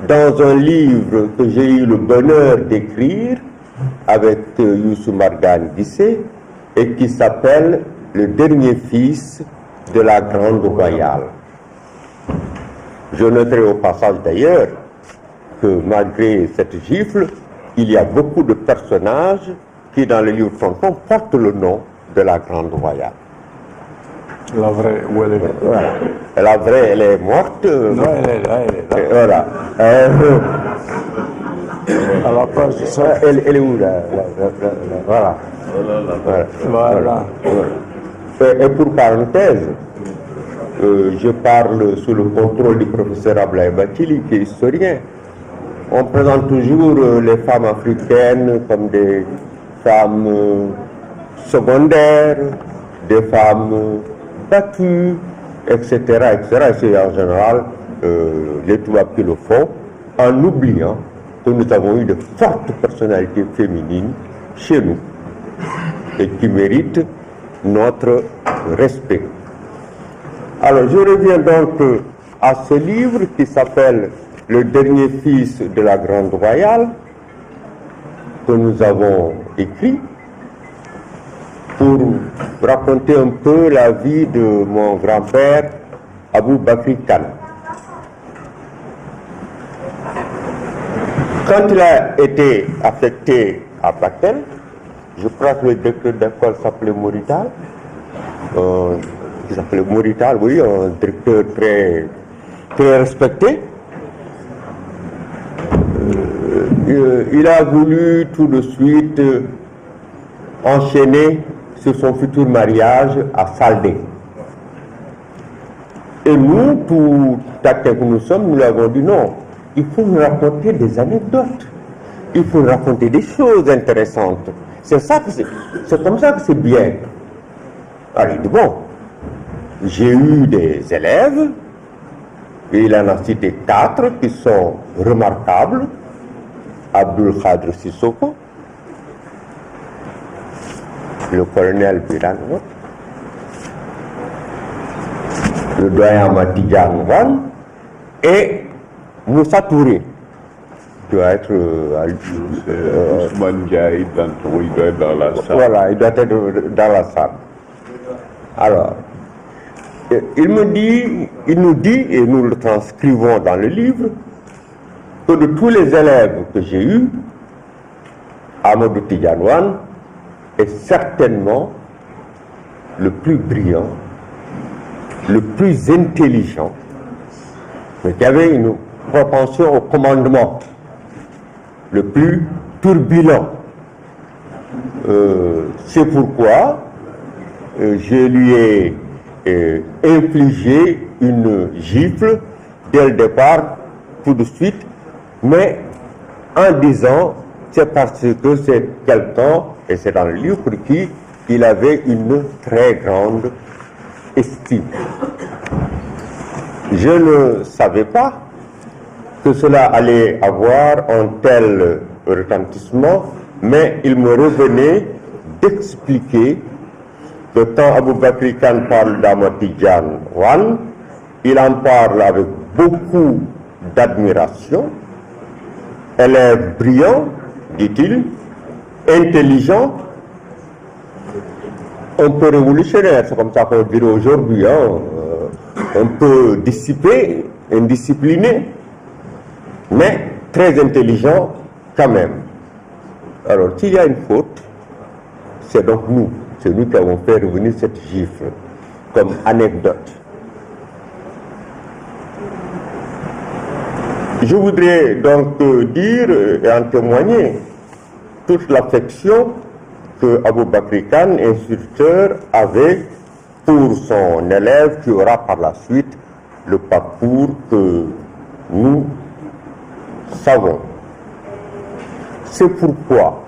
dans un livre que j'ai eu le bonheur d'écrire avec Youssou Margane Guissé et qui s'appelle « Le dernier fils de la Grande Royale ». Je noterai au passage d'ailleurs que malgré cette gifle, il y a beaucoup de personnages qui dans le livre Tonton portent le nom de la Grande Royale.
La vraie, où elle est?
Voilà. La vraie, elle est morte.
Non, elle est là, elle est là.
Voilà.
À la page de ça.
Elle est où là? Voilà.
Voilà.
Et pour parenthèse, je parle sous le contrôle du professeur Ablaye Bakili, qui est historien. On présente toujours les femmes africaines comme des femmes secondaires, des femmes battues, etc. Et c'est en général les Touaregs qui le font, en oubliant que nous avons eu de fortes personnalités féminines chez nous et qui méritent notre respect. Alors, je reviens donc à ce livre qui s'appelle « Le dernier fils de la Grande Royale » que nous avons écrit pour raconter un peu la vie de mon grand-père Abou Bakri Khan. Quand il a été affecté à Bakel, je crois que le directeur d'école s'appelait Morital, oui, un directeur très respecté. Il a voulu tout de suite enchaîner sur son futur mariage à Saldé. Et nous, tout acteurs que nous sommes, nous lui avons dit non, il faut nous raconter des anecdotes, il faut nous raconter des choses intéressantes. C'est comme ça que c'est bien. Alors il dit bon, j'ai eu des élèves Et il en a cité 4 qui sont remarquables. Abdul Khadr Sissoko, le colonel Birane Wade, le doyen Matidiane Wan et Moussa Touré. Il doit être
Ousmane Diaye, il doit être dans la salle.
Voilà, il doit être dans la salle. Alors, il nous dit, et nous le transcrivons dans le livre, que de tous les élèves que j'ai eus, Amadou Tidiane Wane est certainement le plus brillant, le plus intelligent, mais qui avait une propension au commandement, le plus turbulent. C'est pourquoi je lui ai infligé une gifle dès le départ, tout de suite, mais en disant c'est parce que c'est quelqu'un, et c'est dans le livre, pour qui il avait une très grande estime. Je ne savais pas que cela allait avoir un tel retentissement, mais il me revenait d'expliquer que quand Abou Bakri Kane parle d'Ahmad Tidiane Wane, il en parle avec beaucoup d'admiration. Élève brillant, dit-il, intelligent, un peu révolutionnaire, c'est comme ça qu'on dirait aujourd'hui, un peu dissipé, indiscipliné, mais très intelligent quand même. Alors, s'il y a une faute, c'est donc nous, c'est nous qui avons fait revenir cette gifle comme anecdote. Je voudrais donc dire et en témoigner toute l'affection que Abou Bakri Kane, instructeur, avait pour son élève qui aura par la suite le parcours que nous savons. C'est pourquoi,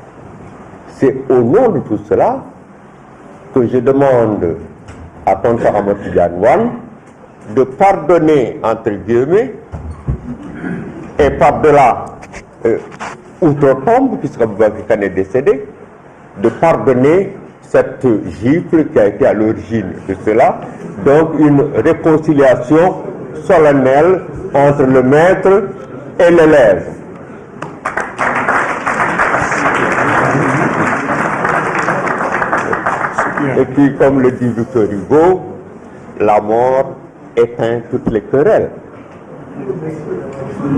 c'est au nom de tout cela que je demande à tonton Ahmad Tidiane Wane de pardonner, entre guillemets, et par-delà, outre-tombe, puisque Abou Bakri Kane est décédé, de pardonner cette gifle qui a été à l'origine de cela, donc une réconciliation solennelle entre le maître et l'élève. Et puis, comme le dit Victor Hugo, la mort éteint toutes les querelles.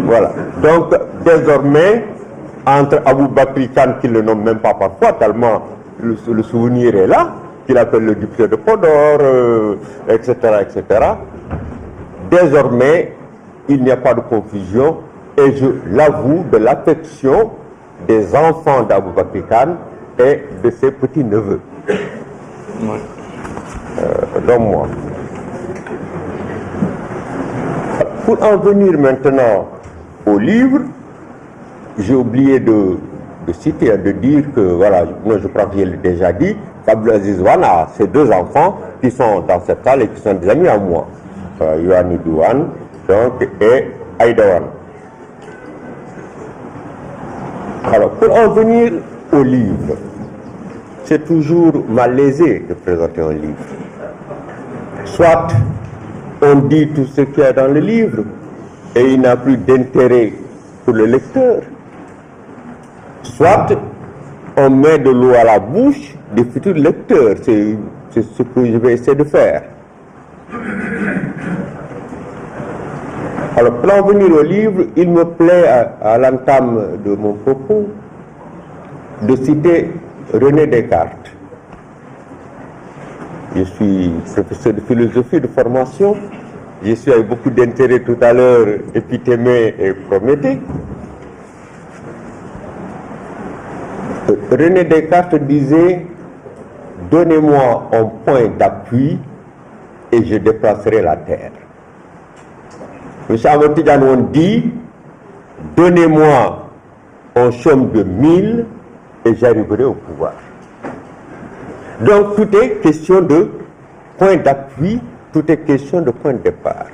Voilà. Donc, désormais, entre Abou Bakri Kane, qui ne le nomme même pas parfois, tellement le souvenir est là, qu'il appelle le député de Podor, etc., etc., désormais, il n'y a pas de confusion, et je l'avoue, de l'affection des enfants d'Abou Bakri Kane et de ses petits-neveux. Donc moi. Pour en venir maintenant au livre, j'ai oublié de citer, de dire que, voilà, je crois que je l'ai déjà dit, Abdelaziz Wane a ses 2 enfants qui sont dans cette salle et qui sont des amis à moi. Yohanni Douane, donc, et Aïda Wane. Alors, pour en venir au livre, c'est toujours malaisé de présenter un livre. Soit on dit tout ce qu'il y a dans le livre et il n'a plus d'intérêt pour le lecteur. Soit on met de l'eau à la bouche des futurs lecteurs. C'est ce que je vais essayer de faire. Alors, pour en venir au livre, il me plaît à l'entame de mon propos de citer René Descartes. Je suis professeur de philosophie de formation. Je suis avec beaucoup d'intérêt tout à l'heure Épithémée et Prométhée. René Descartes disait « Donnez-moi un point d'appui et je déplacerai la terre ». M. Ahmad Tidiane Wane dit « Donnez-moi un chaume de 1000 et j'arriverai au pouvoir ». Donc tout est question de point d'appui, tout est question de point de départ.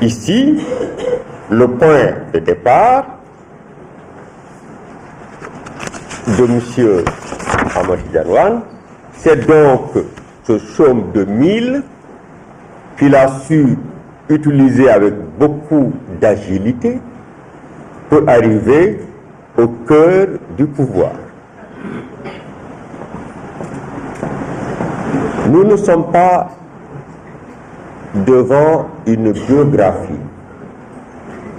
Ici, le point de départ de M. Amadou Dianouane, c'est donc ce chaume de 1000 qu'il a su utiliser avec beaucoup d'agilité pour arriver au cœur du pouvoir. Nous ne sommes pas devant une biographie.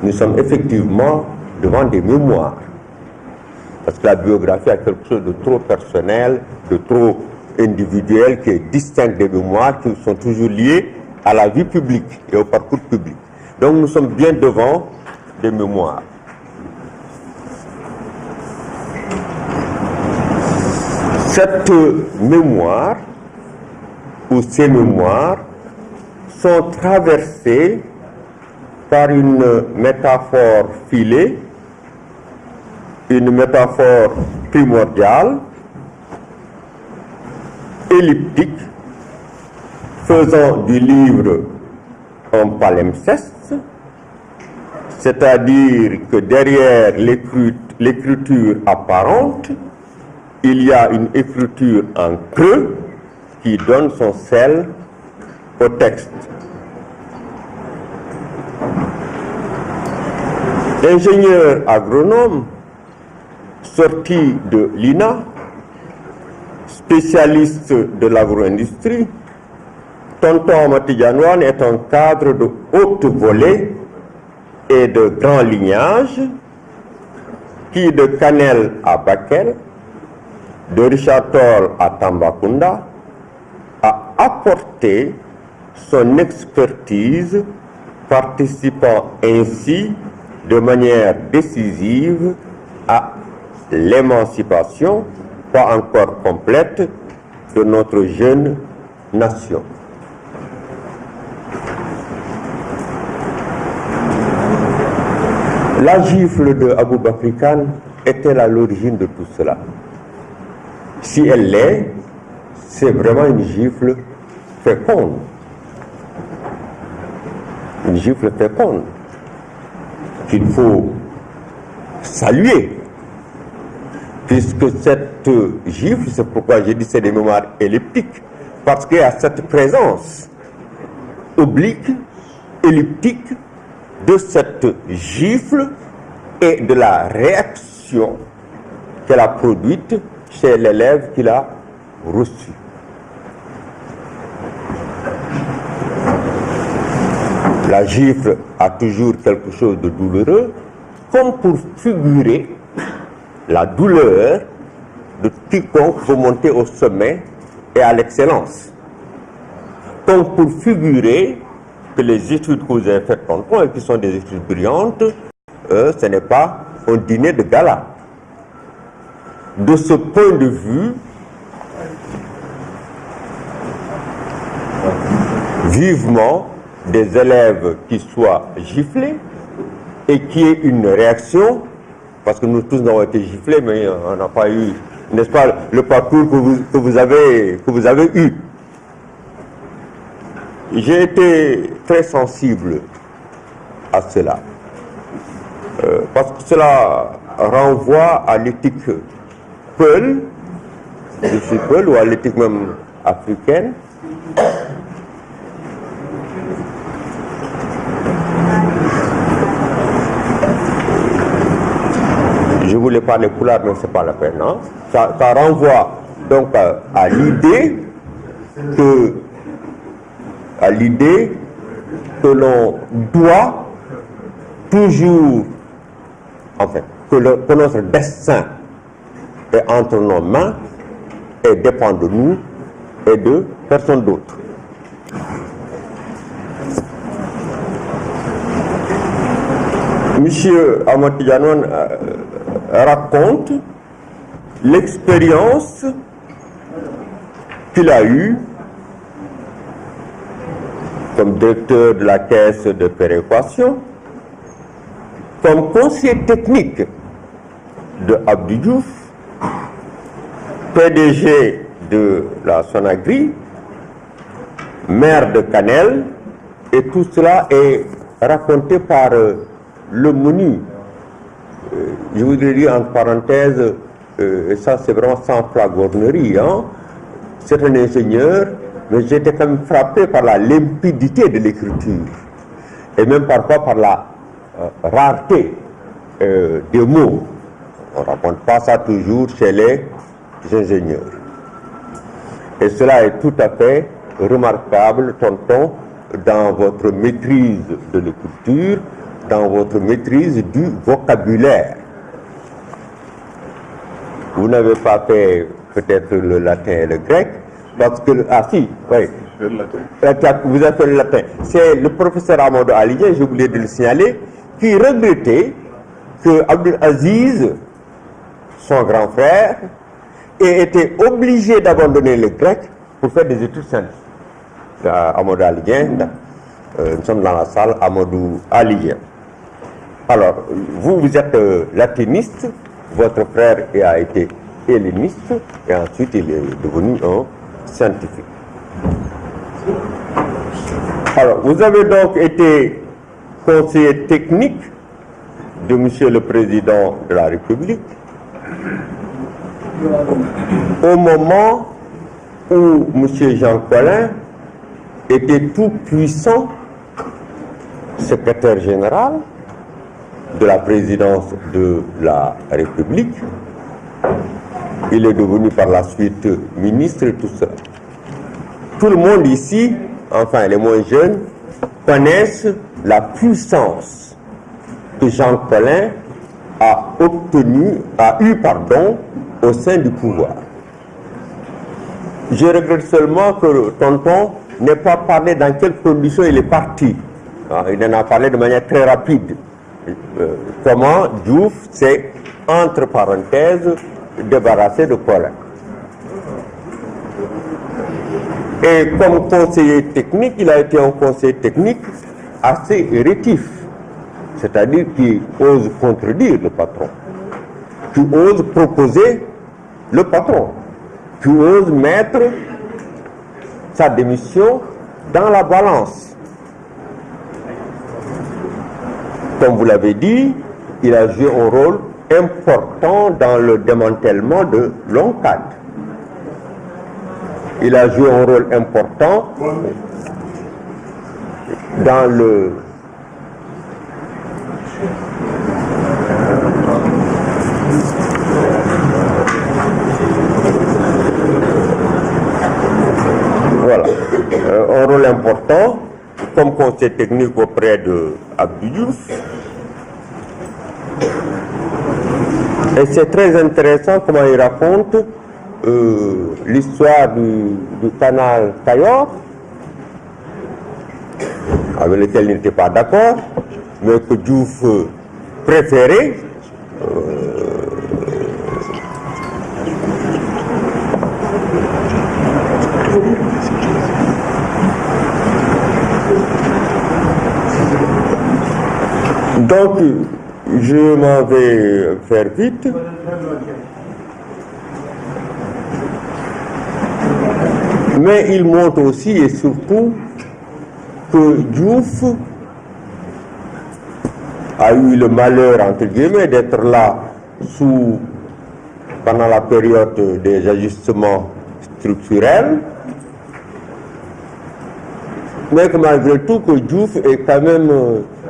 Nous sommes effectivement devant des mémoires. Parce que la biographie a quelque chose de trop personnel, de trop individuel, qui est distinct des mémoires qui sont toujours liées à la vie publique et au parcours public. Donc nous sommes bien devant des mémoires. Cette mémoire ou ces mémoires sont traversées par une métaphore filée, une métaphore primordiale, elliptique, faisant du livre un palimpseste, c'est-à-dire que derrière l'écriture apparente, il y a une écriture en creux qui donne son sel au texte. L'ingénieur agronome sorti de l'INA, spécialiste de l'agro-industrie, Tonton Amadou Dianouane est un cadre de haute volée et de grand lignage qui, de Kanel à Bakel, de Richard Toll à Tambacounda, a apporté son expertise, participant ainsi de manière décisive à l'émancipation, pas encore complète, de notre jeune nation. La gifle de Aboubakry Kane est-elle à l'origine de tout cela? Si elle l'est, c'est vraiment une gifle féconde. Une gifle féconde qu'il faut saluer. Puisque cette gifle, c'est pourquoi j'ai dit c'est des mémoires elliptiques, parce qu'il y a cette présence oblique, elliptique de cette gifle et de la réaction qu'elle a produite chez l'élève qui l'a reçu. La gifle a toujours quelque chose de douloureux, comme pour figurer la douleur de quiconque veut monter au sommet et à l'excellence. Comme pour figurer que les études que vous avez faites contre moi, et qui sont des études brillantes, ce n'est pas un dîner de gala. De ce point de vue, vivement des élèves qui soient giflés et qui aient une réaction, parce que nous tous avons été giflés, mais on n'a pas eu, n'est-ce pas, le parcours que vous avez eu. J'ai été très sensible à cela, parce que cela renvoie à l'éthique Peul, je suis Peul, ou à l'éthique même africaine. Je voulais parler Poulard, mais ce n'est pas la peine. Hein? Ça renvoie donc à l'idée que l'on doit toujours, enfin, que notre destin est entre nos mains et dépend de nous et de personne d'autre. Monsieur Amadou Dianouane raconte l'expérience qu'il a eue comme directeur de la caisse de péréquation, comme conseiller technique de Abdou Diouf, PDG de la Sonagri, maire de Kanel, et tout cela est raconté par le menu. Je voudrais dire entre parenthèses, et ça c'est vraiment sans flagornerie, hein. C'est un ingénieur, mais j'étais quand même frappé par la limpidité de l'écriture, et même parfois par la rareté des mots. On ne raconte pas ça toujours chez les ingénieurs. Et cela est tout à fait remarquable, tonton, dans votre maîtrise de l'écriture, dans votre maîtrise du vocabulaire. Vous n'avez pas fait peut-être le latin et le grec, parce que... Ah si, oui. Vous avez fait le latin. C'est le professeur Amadou Alidien, j'ai oublié de le signaler, qui regrettait que Abdul Aziz, son grand frère, ait été obligé d'abandonner le grec pour faire des études scientifiques. Amadou Alidien, nous sommes dans la salle Amadou Alidien. Alors, vous êtes latiniste, votre frère a été helléniste, et ensuite il est devenu un scientifique. Alors, vous avez donc été conseiller technique de Monsieur le Président de la République au moment où Monsieur Jean Collin était tout puissant secrétaire général de la présidence de la République. Il est devenu par la suite ministre et tout cela. Tout le monde ici, enfin les moins jeunes, connaissent la puissance que Jean Collin a eu au sein du pouvoir. Je regrette seulement que tonton n'ait pas parlé dans quelles conditions il est parti. Il en a parlé de manière très rapide. Comment Diouf s'est, entre parenthèses, débarrassé de Collin. Et comme conseiller technique, il a été un conseiller technique assez rétif, c'est-à-dire qui ose contredire le patron, qui ose proposer le patron, qui ose mettre sa démission dans la balance. Comme vous l'avez dit, il a joué un rôle important dans le démantèlement de l'ONCAD. Il a joué un rôle important dans le un rôle important comme conseiller technique auprès de Abdou Diouf. Et c'est très intéressant comment il raconte l'histoire du canal Cayor, avec lequel il n'était pas d'accord, mais que Diouf préférait. Donc, je m'en vais faire vite. Mais il montre aussi et surtout que Diouf a eu le malheur, entre guillemets, d'être là pendant la période des ajustements structurels, mais que malgré tout, que Diouf est quand même,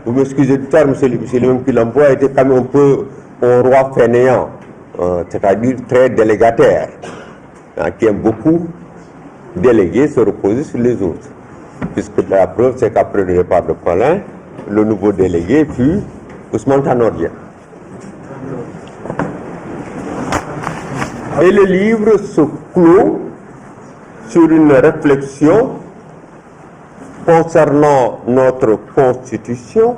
vous m'excusez du terme, c'est le même qui l'emploie, était quand même un peu un roi fainéant, c'est-à-dire très délégataire, qui aime beaucoup déléguer, se reposer sur les autres. Puisque la preuve, c'est qu'après le départ de Collin, le nouveau délégué fut Ousmane Tanor Dieng. Et le livre se clôt sur une réflexion concernant notre constitution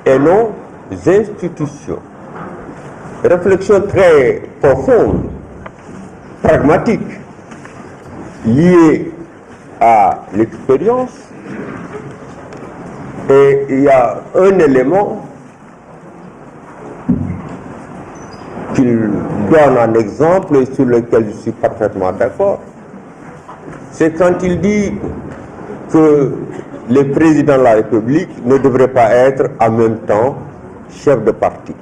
et nos institutions. Réflexion très profonde, pragmatique, liée à l'expérience. Et il y a un élément qu'il donne en exemple et sur lequel je suis parfaitement d'accord. C'est quand il dit que les présidents de la République ne devraient pas être en même temps chefs de parti.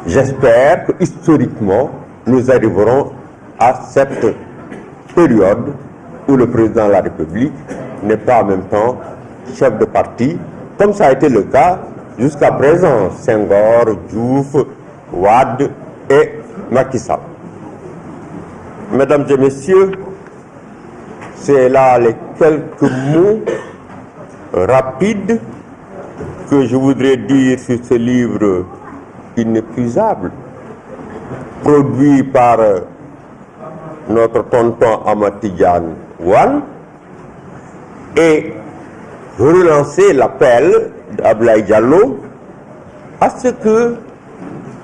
J'espère que historiquement, nous arriverons à cette période où le président de la République n'est pas en même temps chef de parti, comme ça a été le cas jusqu'à présent, Senghor, Diouf, Wade et Macky Sall. Mesdames et messieurs, c'est là les quelques mots rapides que je voudrais dire sur ce livre inépuisable, produit par notre tonton Amatidjan Wan, et relancer l'appel d'Ablaye Diallo à ce que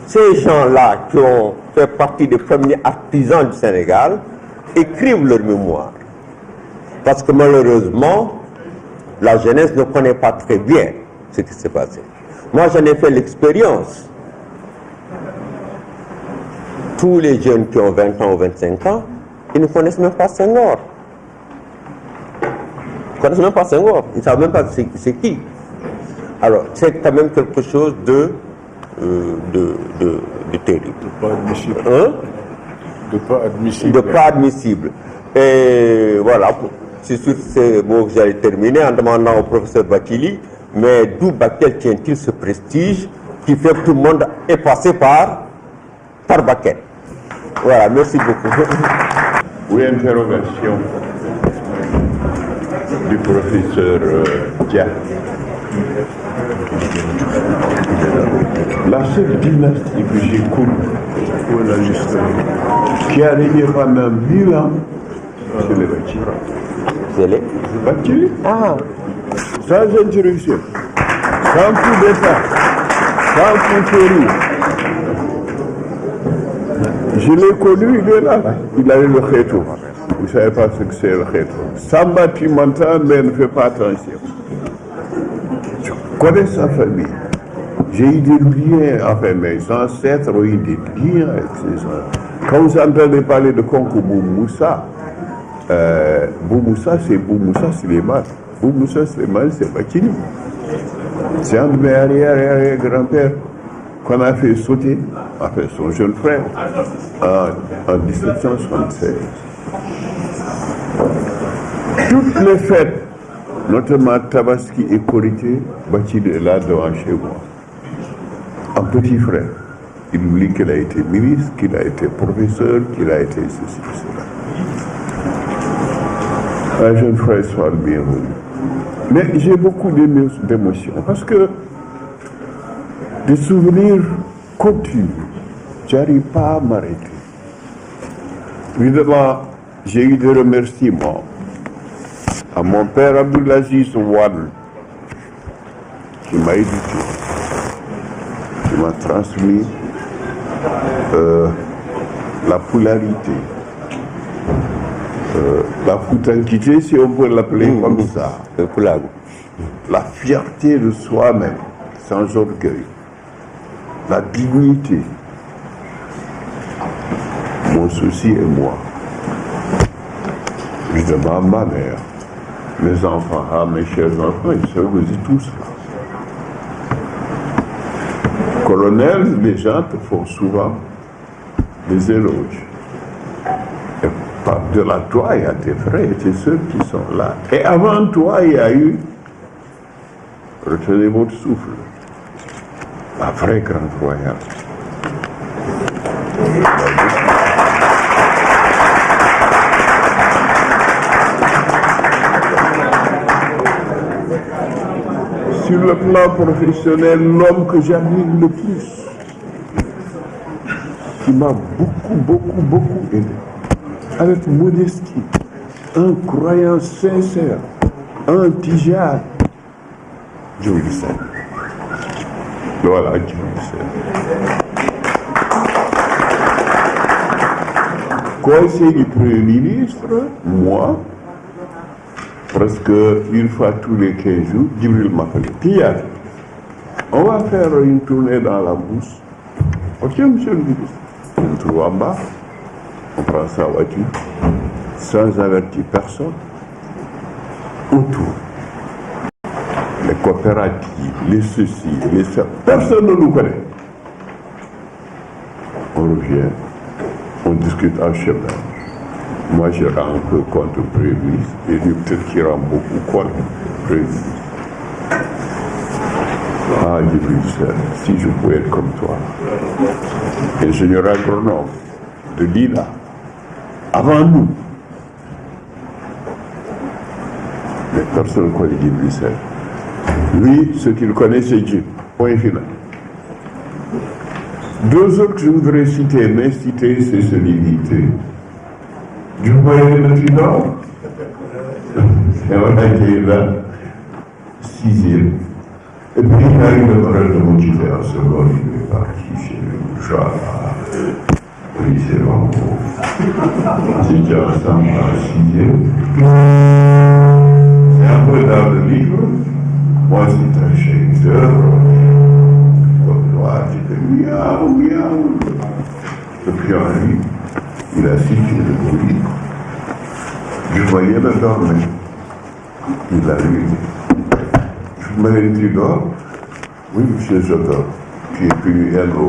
ces gens-là qui ont fait partie des premiers artisans du Sénégal écrivent leur mémoire. Parce que malheureusement, la jeunesse ne connaît pas très bien ce qui s'est passé. Moi, j'en ai fait l'expérience. Tous les jeunes qui ont 20 ans ou 25 ans, ils ne connaissent même pas Senghor. Ils ne connaissent même pas Senghor. Ils ne savent même pas c'est qui. Alors, c'est quand même quelque chose de terrible.
De pas admissible.
Hein?
De pas admissible.
De pas admissible. Et voilà, c'est sur ces mots que j'allais terminer en demandant au professeur Bakili, mais d'où Bakel tient-il ce prestige qui fait que tout le monde est passé par Bakel. Voilà, merci beaucoup.
Oui, interrogation du professeur Dia. La seule dynastie que j'ai connue, qui a régné pendant 1000 ans, c'est les Bakili.
C'est les
Bakili.
Ah.
Sans interruption, sans coup d'État, sans coup de je l'ai connu, il est là. Il avait le khéto. Vous ne savez pas ce que c'est le khéto. Samba, tu m'entends, mais ne fais pas attention. Je connais sa famille. J'ai eu des liens, enfin mes ancêtres ont eu des liens avec ces gens. Quand vous entendez parler de Konko Boumoussa, Boumoussa c'est les maths. Boumoussa Sleman, c'est Bakili. C'est un de mes arrière-grands-pères qu'on a fait sauter, enfin son jeune frère, en 1776. Toutes les fêtes, notamment Tabaski et Korité, Bakili est là devant chez moi. Un petit frère. Il oublie qu'il a été ministre, qu'il a été professeur, qu'il a été ceci, cela. Un jeune frère soit le bienvenu. Mais j'ai beaucoup d'émotions parce que des souvenirs continuent. Je n'arrive pas à m'arrêter. Évidemment, j'ai eu des remerciements à mon père Abdoulaziz Ouad, qui m'a éduqué, qui m'a transmis la polarité. La foutanquité, si on peut l'appeler comme ça, la fierté de soi-même, sans orgueil, la dignité, mon souci et moi, évidemment ma mère, mes enfants, mes chers enfants, ils savent aussi tout ça. Colonel, les gens te font souvent des éloges. Par-delà toi, il y a tes frères et tes sœurs qui sont là. Et avant toi, il y a eu, retenez votre souffle, la vraie grande royale. Sur le plan professionnel, l'homme que j'admire le plus, qui m'a beaucoup aidé, avec modestie, un croyant sincère, un tijaan, Dieu le sait. Voilà, Dieu le sait. Conseil du Premier ministre, moi, presque une fois tous les 15 jours, Djibril m'appelle. Pierre, on va faire une tournée dans la bourse. Ok, monsieur le ministre. On me trouve en bas. On prend sa voiture, sans avertir personne, autour. coopératives, les ceci, les ça. Personne ne nous connaît. On revient, on discute en chemin. Moi, je rends un peu compte au Premier ministre, et lui, peut-être qu'il rend beaucoup compte au Premier ministre. Ah, Djibril Sène, si je pouvais être comme toi, ingénieur agronome de l'INA, avant nous. Mais personne ne connaît Djibril Sène. Lui, ce qu'il connaît, c'est Dieu. Point final. Deux autres que je voudrais citer, mais citer, c'est solidité. Du voyez le Tidor, et on a été là, 6e. Et puis il a eu le courage de motiver en seconde, il est parti chez le bourgeois, au lycée Rambo. Ils étaient ensemble en 6e. C'est un peu dans le livre. Moi, c'est un chercheur. Comme droit, j'étais miaou, miaou. Et puis en lui, il a cité le beau livre. Je voyais le dormir. Il a lu. Je me dis, tu dors? Oui, monsieur, je dors. Puis hello.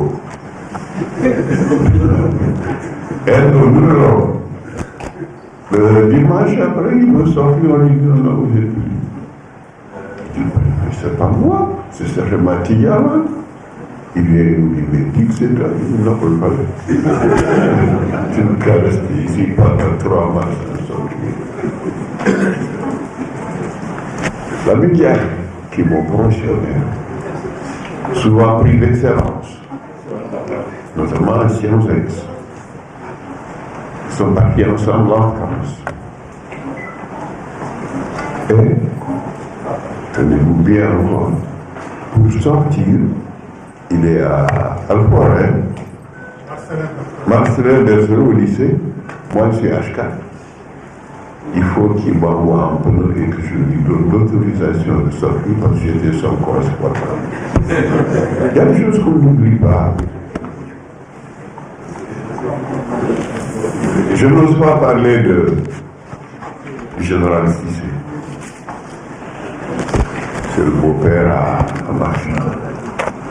Hello, nous dors. Le dimanche après, il me sortit en lui disant, non, j'ai plus. Je dis, mais c'est pas moi, c'est Serge Matillama. Il me dit que c'est toi, il ne peut pas le Tu ne peux rester ici pendant 3 mois sans sortir. La média, qui est mon pensionnaire, souvent pris d'excellence, notamment en sciences ex, sont partis ensemble en France. Et, tenez-vous bien en compte, pour sortir, il est à Alforêt, Marcelin Bergeron au lycée, moi je suis H4. Il faut qu'il m'envoie un peu et que je lui donne l'autorisation de sortir parce que j'étais son correspondant. Il y a des choses qu'on n'oublie pas. Je n'ose pas parler du général Cissé. C'est le beau-père à Marchand.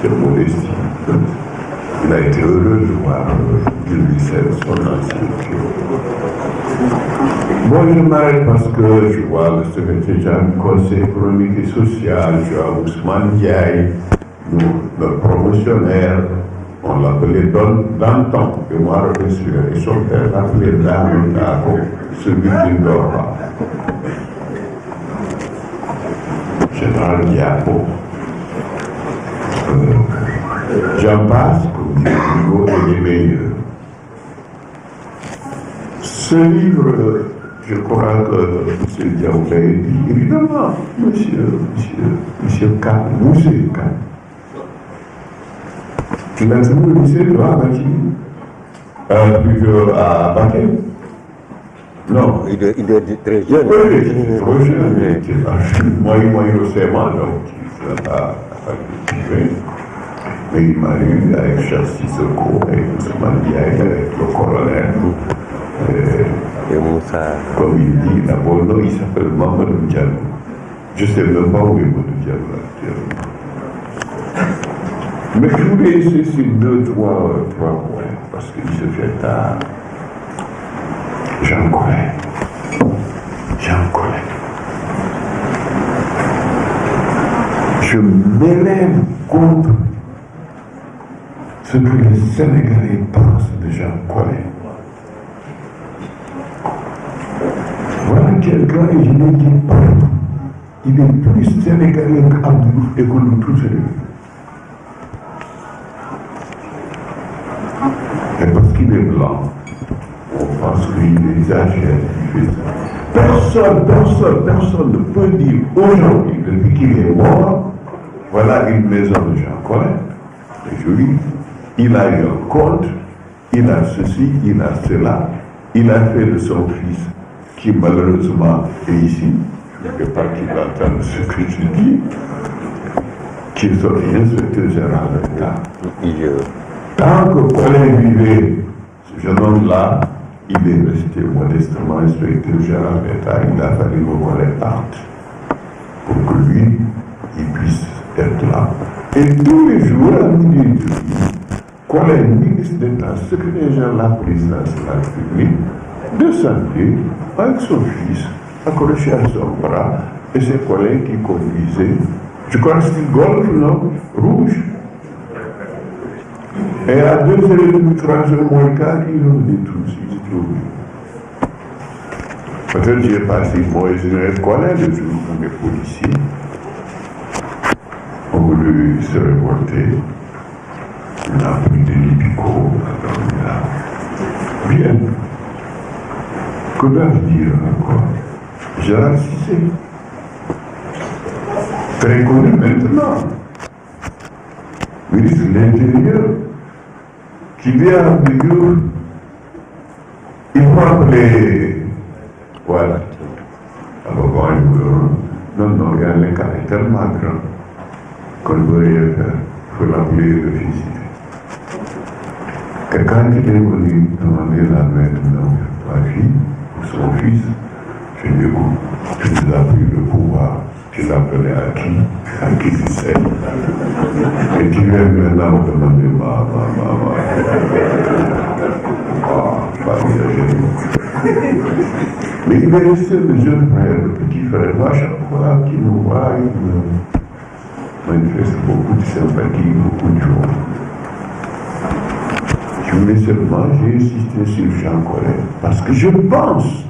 C'est modestie. Il a été heureux de voir Djibril Sène, son ancien curé. Moi, je m'arrête parce que je vois le secrétaire général du Conseil économique et social, je vois Ousmane Diaye, le promotionnaire, on l'appelait Danton, et moi, et son père l'appelait Danton, celui qui ne dort pas. Général Diapo. J'en passe comme Hugo et les meilleurs. Ce livre, je crois que M. Diapo l'a dit, évidemment, monsieur K, Moussé K. Tu l'as vu au lycée, toi, Bâtiment plutôt à Baké? Non.
Il est très jeune.
Oui, il est trop jeune. Moi, il m'a eu au CMA, donc il ne pas participé. Mais il m'a eu avec Charles Sissoko, avec Ousmane Diaye, avec le colonel.
Et Moussa.
Comme il dit, d'abord, non, il s'appelle Mamadou Diallo. Je ne sais même pas où est Mamadou Diallo actuellement. Mais je voulais essayer sur 2, 3 points, parce qu'il se fait tard. Jean Collin. Je m'élève contre ce que les Sénégalais pensent de Jean Collin. Voilà quelqu'un, et je ne dis pas, il est plus Sénégalais qu'Abdou et que nous tous les deux. Et parce qu'il est blanc, on pense qu'il exagère, qu'il fait ça. Personne ne peut dire aujourd'hui, depuis qu'il est mort, voilà une maison de Jean Collin, très jolie. Il a eu un compte, il a ceci, il a cela, il a fait de son fils, qui malheureusement est ici, je ne veux pas qu'il entende ce que je dis, qui est sorti inspecteur général de l'État. Tant que Collin vivait, ce jeune homme-là, il est resté modestement inspecteur général de l'État. Il a fallu que Collin parte pour que lui il puisse être là. Et tous les jours, à midi et demi, collègue ministre d'État, secrétaire général de la présidence de la République, descendait avec son fils, accroché à son bras, et ses collègues qui conduisaient, je crois que c'était Golf, non, rouge. Et à 2h30, 3h moins le quart, ils ont détruit, ils étaient oubliés. Peut-être j'ai passé moi et je connais le jour où les policiers ont voulu se révolter. On a pris des lipicots, bien. Que dois-je dire encore? Gérard Cissé, très connu maintenant, ministre de l'Intérieur, qui vient à Bigour, il faut appeler, voilà, alors non, il y a un écart tellement grand qu'on ne veut rien faire, il faut l'appeler le fils. Que quand il est venu demander la main de ma fille, ou son fils, je lui ai dit, tu nous as pris le pouvoir, tu l'appelais à qui tu sais. Et tu viens maintenant me demander ma. Mais il est resté le jeune frère, le petit frère, à chaque fois qu'il nous voit, il manifeste beaucoup de sympathie, beaucoup de joie. Je voulais seulement, j'ai insisté sur Jean Collin, parce que je pense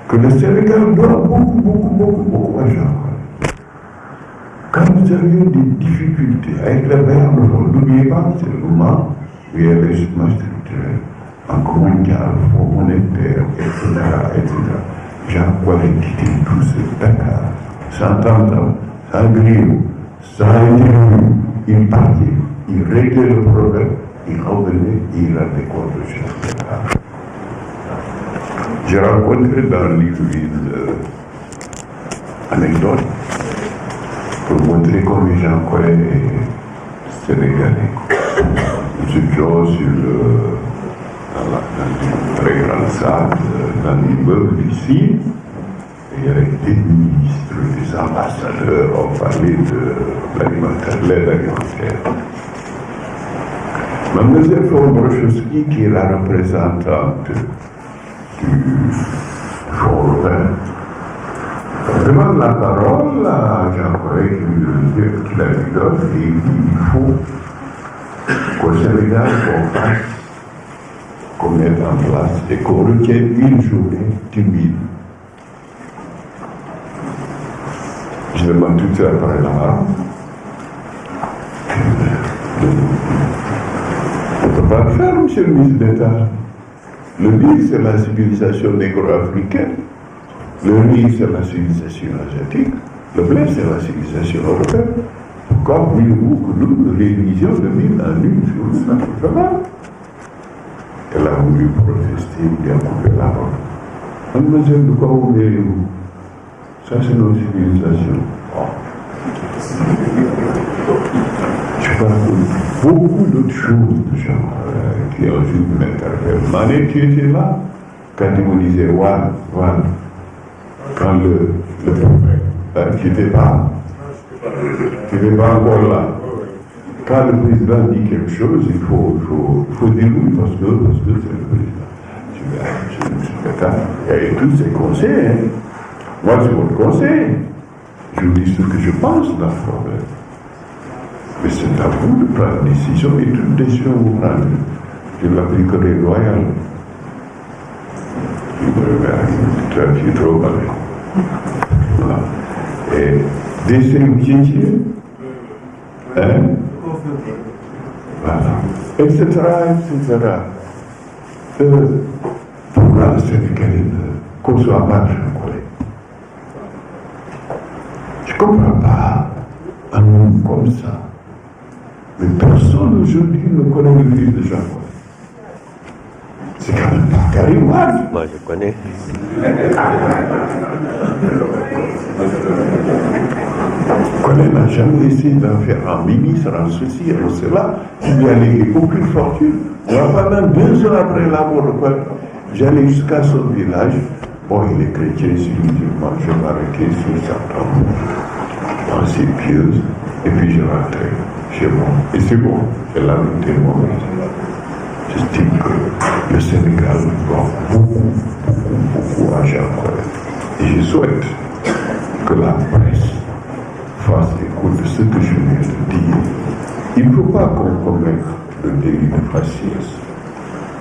que le Sénégal doit beaucoup à Jean Collin. Quand vous avez des difficultés avec les verbes, n'oubliez pas, c'est le moment où il y a les équipements structurels, en mondial, fonds monétaire, etc. Jean Collin quittait tout ce Dakar, sans temps, sans grille, sans interview, il partait, il réglait le problème. Il revenait et il a des comptes de chef d'État. J'ai rencontré dans le livre une anecdote pour montrer combien Jean Collin est sénégalais. Nous étions dans une très grande salle, dans l'immeuble ici, et il y avait des ministres, des ambassadeurs, on parlait de l'aide alimentaire. Mademoiselle Florent-Brochowski, qui est la représentante du Fonds européen, demande la parole à Jean Collin qui la lui donne et il dit il faut qu'au Sénégal qu'on mette en place et qu'on retienne une journée timide. Je demande tout ça après là. On ne peut pas le faire, monsieur le ministre d'État. Le Nil, c'est la civilisation négro-africaine. Le Nil, c'est la civilisation asiatique. Le blé, c'est la civilisation européenne. Pourquoi voulez-vous que nous rédigions le Nil en une journée nationale? Elle a voulu protester, il a coupé la parole. Mademoiselle, de quoi vous voulez-vous? Ça, c'est nos civilisations. Je parle de beaucoup d'autres choses de gens qui ont dû m'interpeller. Mané, tu étais là quand il me disait Wan, quand le prophète, tu n'étais pas encore là. Quand le président dit quelque chose, il faut dire oui parce que c'est le président. Je me suis et tous ces conseils, hein. Moi c'est votre conseil. Je vous dis ce que je pense d'un problème. Mais c'est à vous de prendre une décision et toute décision que vous prenez, je l'appliquerai loyalement. Tu es trop mal. Voilà. Et décider hein? Voilà. Etc. Pourquoi le Sénégalais ne conçoit pas Jean Collin? Je ne comprends pas un monde comme ça. Mais personne aujourd'hui ne connaît le fils de Jean Collin. C'est quand même pas Karim Wade.
Moi, je connais.
Collin n'a jamais essayé d'en faire un ministre, en ceci, en cela. Il n'y a légué aucune fortune. Moi, pendant 2 ans après la mort de Collin, j'allais jusqu'à son village. Bon, il est chrétien, c'est musulman, je m'arrêtais sur sa tombe. pensée pieuse, et puis je rentrais chez moi. Et c'est bon, j'ai lamenté moi. J'estime que le Sénégal doit beaucoup à Jean Collin. Et je souhaite que la presse fasse écho de ce que je viens de dire. Il ne faut pas qu'on commette le délit de faciès.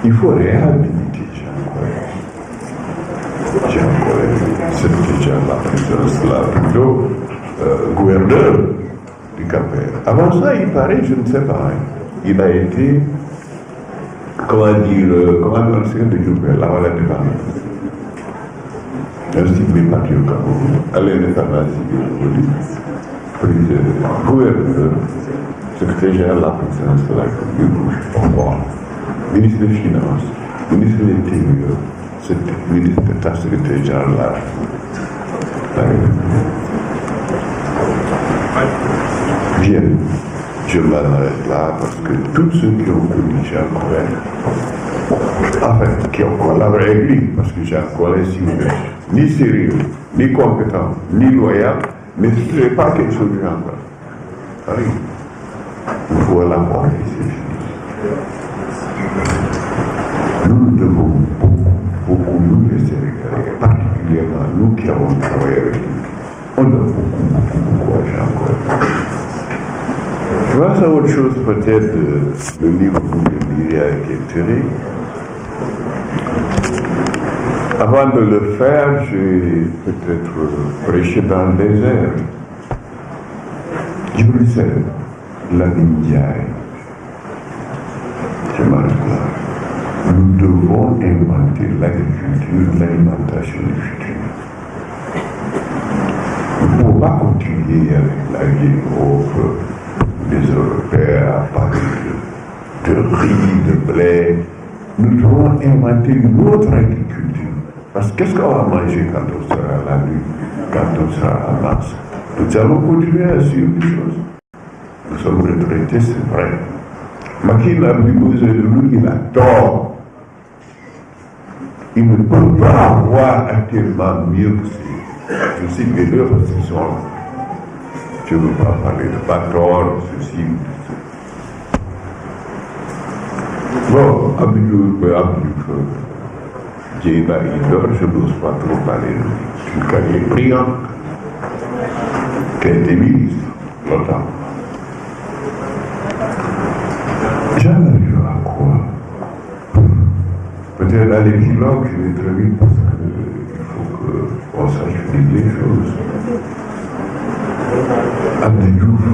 Il faut réhabiliter Jean Collin. Jean Collin, c'était déjà la présidence là, plutôt gouverneur du Cap-Vert. Avant ça, il paraît, je ne sais pas, il a été, comment dire de Djoubel, avant l'indépendance. Un civil patriote Cameroun, à l'indépendance civile, gouverneur, secrétaire général de la présidence de la République, au revoir, ministre des Finances, ministre de l'Intérieur, ministre d'État, secrétaire général de la République. Bien, je m'arrête là parce que tous ceux qui ont connu Jean Collin, enfin, qui ont collaboré avec lui, parce que Jean Collin, si ni sérieux, ni compétent, ni loyal, mais ce n'est pas quelque chose de Jean Collin. Oui. Il faut l'avoir, c'est fini. Nous devons beaucoup, nous les Sénégalais, particulièrement nous qui avons travaillé avec lui, on a beaucoup à Jean Collin. Grâce à autre chose, peut-être, le livre que vous le lirez avec intérêt. Avant de le faire, j'ai peut-être prêché dans le désert. Je vous sais, la Indiaï. Je m'arrête là. Nous devons inventer l'agriculture, l'alimentation du futur. Nous ne pouvons pas continuer avec la vieille Europe, les Européens à parler de riz, de blé. Nous devons inventer une autre agriculture. Parce que qu'est-ce qu'on va manger quand on sera à la lune, quand on sera à Mars? Nous allons continuer à suivre des choses. Nous sommes retraités, c'est vrai. Macky n'a plus besoin de nous, il a tort. Il ne peut pas avoir actuellement mieux que ça. Je cite les deux parce qu'ils sont là. Je ne veux pas parler de Bator, ceci, bon, Abdou, Djéba Idor, je n'ose pas trop parler d'une carrière brillante, qui a été ministre longtemps. J'en arrive à quoi? Peut-être à l'épilogue, je vais très vite parce qu'il faut qu'on sache les choses. Abdou Diouf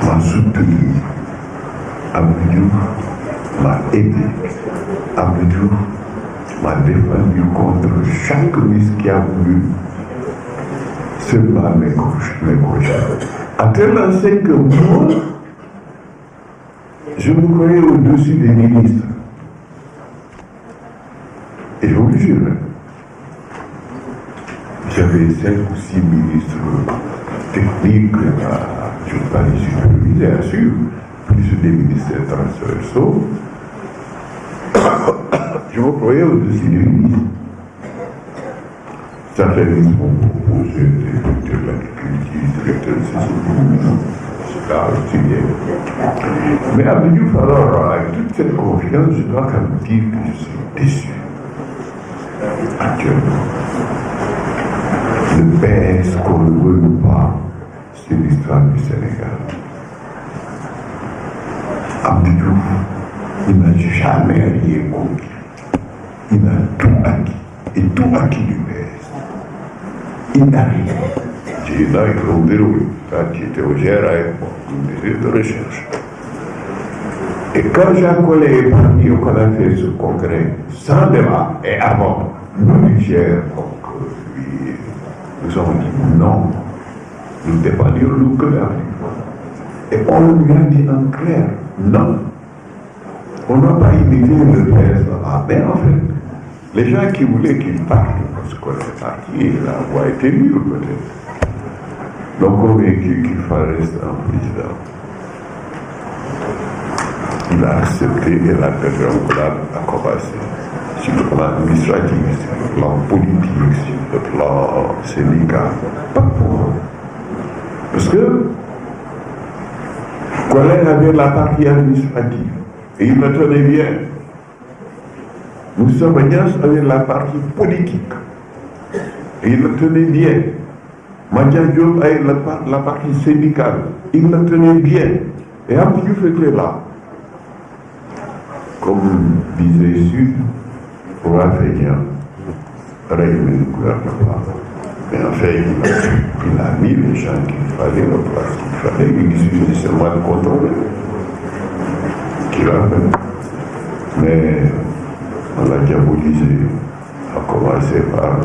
m'a soutenu, Abdou Diouf m'a aidé, Abdou Diouf m'a défendu contre chaque ministre qui a voulu se battre mes crochets. À tel enseigne que moi, je me croyais au-dessus des ministres. Et je vous le jure, j'avais 5 ou 6 ministres techniques, je ne vais pas les superviser, à suivre, plus des ministères transversaux. Je me croyais au-dessus des ministres. Certains ministres m'ont proposé de l'agriculture, directeur de ces là, aussi bien. Mais Abdou Diouf, alors, avec toute cette confiance, je dois quand même dire que je suis déçu. Actuellement. Le PS, qu'on le veut ou pas, c'est l'histoire du Sénégal. Abdou Diouf, il n'a jamais rien compris. Il a tout acquis. Et tout acquis du PS. Il n'a rien. J'ai là, il faut dérouler. Qui était au GRA, une désir de recherche. Et quand Jean Collin est parti, qu'on a fait ce congrès, sans débat, et avant, nous, Niger, nous avons dit non, nous ne dépendions que d'Afrique. Et on lui a dit en clair, non. On n'a pas imité le PS là-bas. Mais en fait, les gens qui voulaient qu'il parte, parce qu'on est parti, la voie était nulle peut-être. Donc convaincu qu'il fallait rester un président. Il a accepté et la période a commencé. Sur le plan administratif, sur le plan politique, sur le plan syndical, pas pour Parce que Collin avait la partie administrative et il le tenait bien. Moussa Bagnas avait la partie politique et il le tenait bien. Madia Diop avait la partie syndicale, il le tenait bien. Et Abdou Diouf était là. Comme disait Sud, pour un feignant, régler le gouvernement. Mais en fait, il a mis les gens qu'il fallait, la place qu'il fallait, il suffisait seulement de contrôler. Qu'il a fait. Mais on l'a diabolisé, à commencer par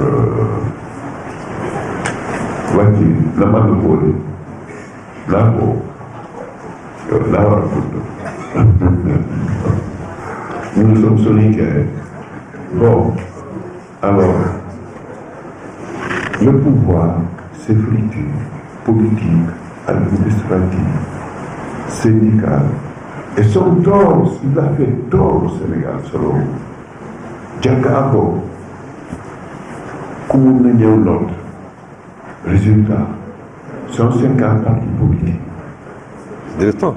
Waki, Namanoukouli, Nako, nous sommes solitaires. Bon, alors, le pouvoir s'effrite, politique, administratif, syndical, et son tort, il a fait tort au Sénégal, selon Djakabo, Koumouniou l'autre. Résultat, 150 partis politiques.
2 ans.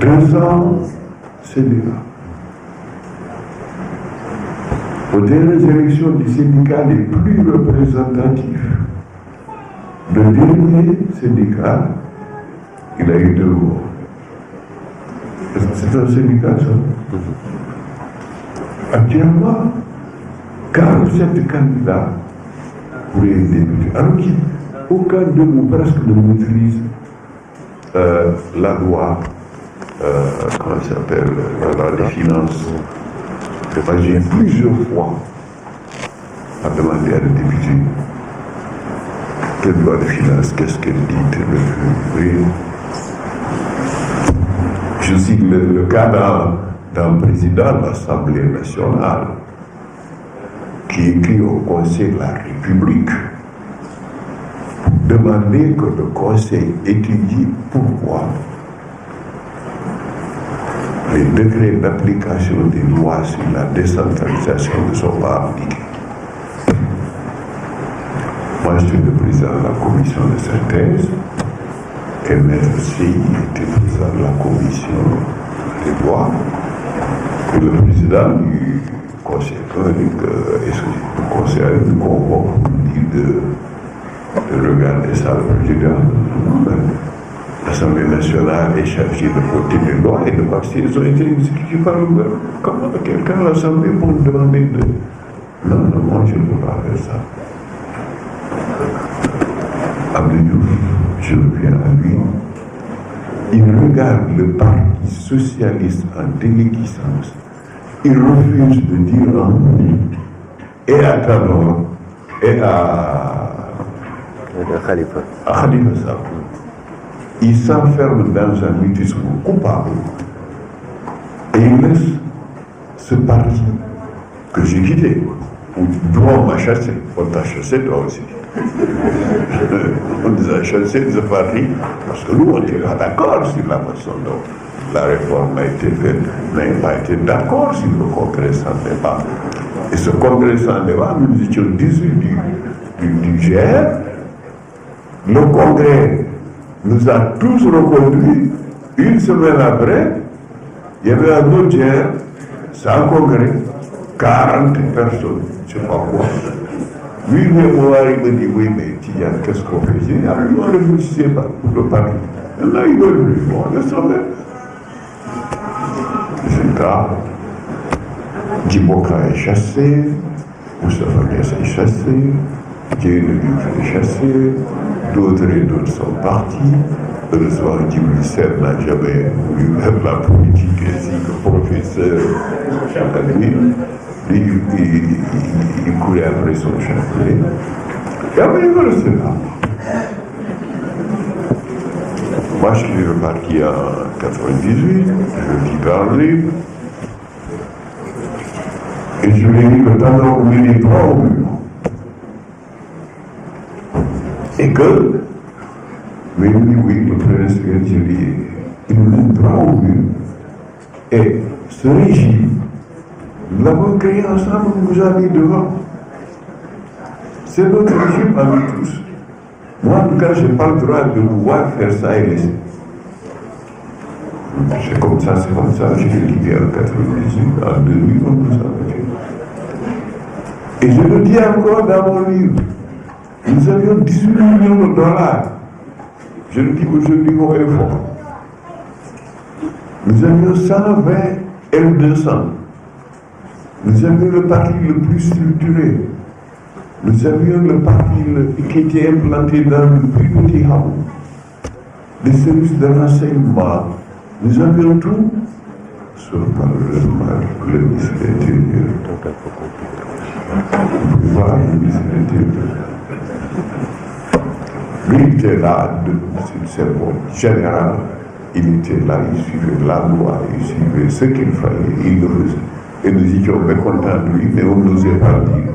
2 ans, syndicat. Aux dernières élections du syndicat les plus représentatifs, le dernier syndicat, il a eu 2 voix. C'est un syndicat, ça. Actuellement, 47 candidats pour les députés. Alors qu'aucun de nous presque ne maîtrise la loi, comment ça s'appelle, la loi des finances. J'ai plusieurs fois à demander à des députés quelle loi de finances, qu'est-ce qu'elle dit, oui. Je cite le cas d'un président de l'Assemblée nationale qui écrit au Conseil de la République pour demander que le Conseil étudie pourquoi les degrés d'application des lois sur la décentralisation ne sont pas appliqués. Moi, je suis le président de la commission de synthèse et Maître C était président de la commission des lois et le président du conseil nous convoque de regarder ça, le président. L'Assemblée nationale est chargée de voter des lois et de voir si elles ont été exécutées par le gouvernement. Comment quelqu'un à l'Assemblée pour me demander de... Non, moi je ne peux pas faire ça. Abdou Diouf, je reviens à lui. Il regarde le parti socialiste en téléguisance. Il refuse de dire un mot. Et à Tanor, et à Khalifa Sall. Il s'enferme dans un mutisme coupable et il laisse ce parti que j'ai quitté. D'où on m'a chassé. On t'a chassé toi aussi. On nous a chassé de ce parti parce que nous on n'était pas d'accord sur la façon dont la réforme a été faite. On n'avait pas été d'accord sur le congrès sans débat. Et ce congrès sans débat, nous étions 18 du GR. Le congrès nous a tous reconduits. Une semaine après, il y avait un autre GR, sans congrès, 40 personnes, je ne sais pas quoi. Lui, il me dit, oui, mais Tidiane, qu'est-ce qu'on fait? J'ai dit, alors, on ne réfléchissait pas pour le parti. Maintenant, il veut lui, on laisse tomber. Résultat, Djiboka est chassé, Moustapha Niasse est chassé, Dieu est chassé, d'autres et d'autres sont partis. Heureusement, Djibril Sène n'a jamais voulu faire la politique ainsi que professeur chaque année. Lui, il courait après son chapelet. Et après, il va rester là. Moi, je suis reparti en 98, je dis parler. Et je lui ai dit que pendant qu'on est droit au mur, et que, mais oui, le prince il nous est droit au mur. Et ce régime, nous l'avons créé ensemble, nous a mis devant. C'est notre régime à nous tous.
Moi, en tout cas, je n'ai pas le droit de pouvoir faire ça et laisser. C'est comme ça, j'ai quitté en 98, en 2000, on nous a fait. Et je le dis encore dans mon livre, nous avions 18 millions de dollars. Je le dis aujourd'hui haut et fort. Nous avions 120 L200. Nous avions le parti le plus structuré. Nous avions le parti qui était implanté dans le plus petit hameau. Les services de renseignement. Nous avions tout, sauf malheureusement le ministre de l'Intérieur. Voilà, le ministre de l'Intérieur. Lui, il était là, c'est bon, général. Il était là, il suivait la loi, il suivait ce qu'il fallait, il le faisait. Et nous étions mécontents de lui, mais on n'osait pas le dire.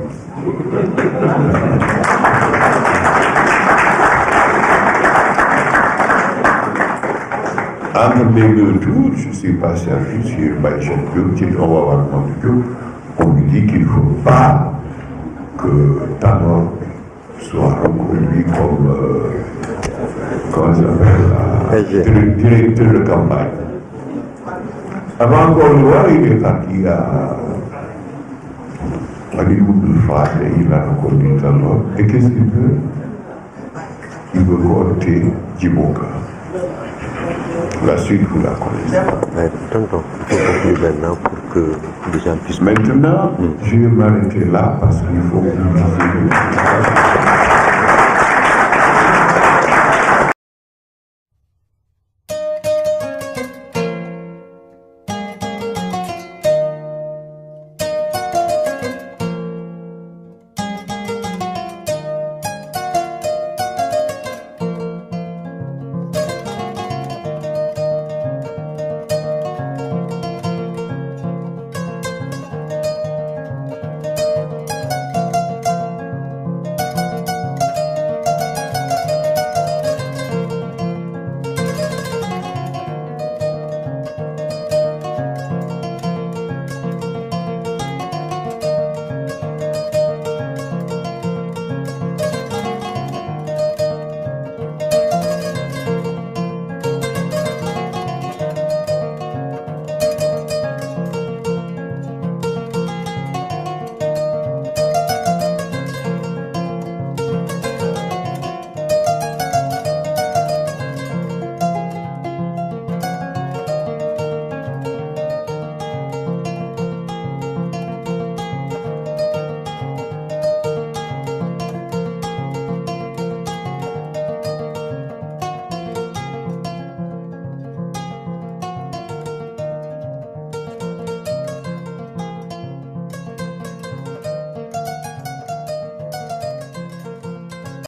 Entre les deux tours, je suis passé à lui sur Baïchak Diop, on va voir comment Diop. On lui dit qu'il ne faut pas que Tanor soit reconduit comme, comment ça s'appelle, directeur de campagne. Avant qu'on le voit, il est parti à l'île de Fad et il a reconnu Tanor. Et qu'est-ce qu'il veut? Il veut voter Djiboka. La suite, vous la connaissez.
Tonton, il faut conclure maintenant pour que les gens puissent...
Maintenant, je vais m'arrêter là parce qu'il faut que vous disiez...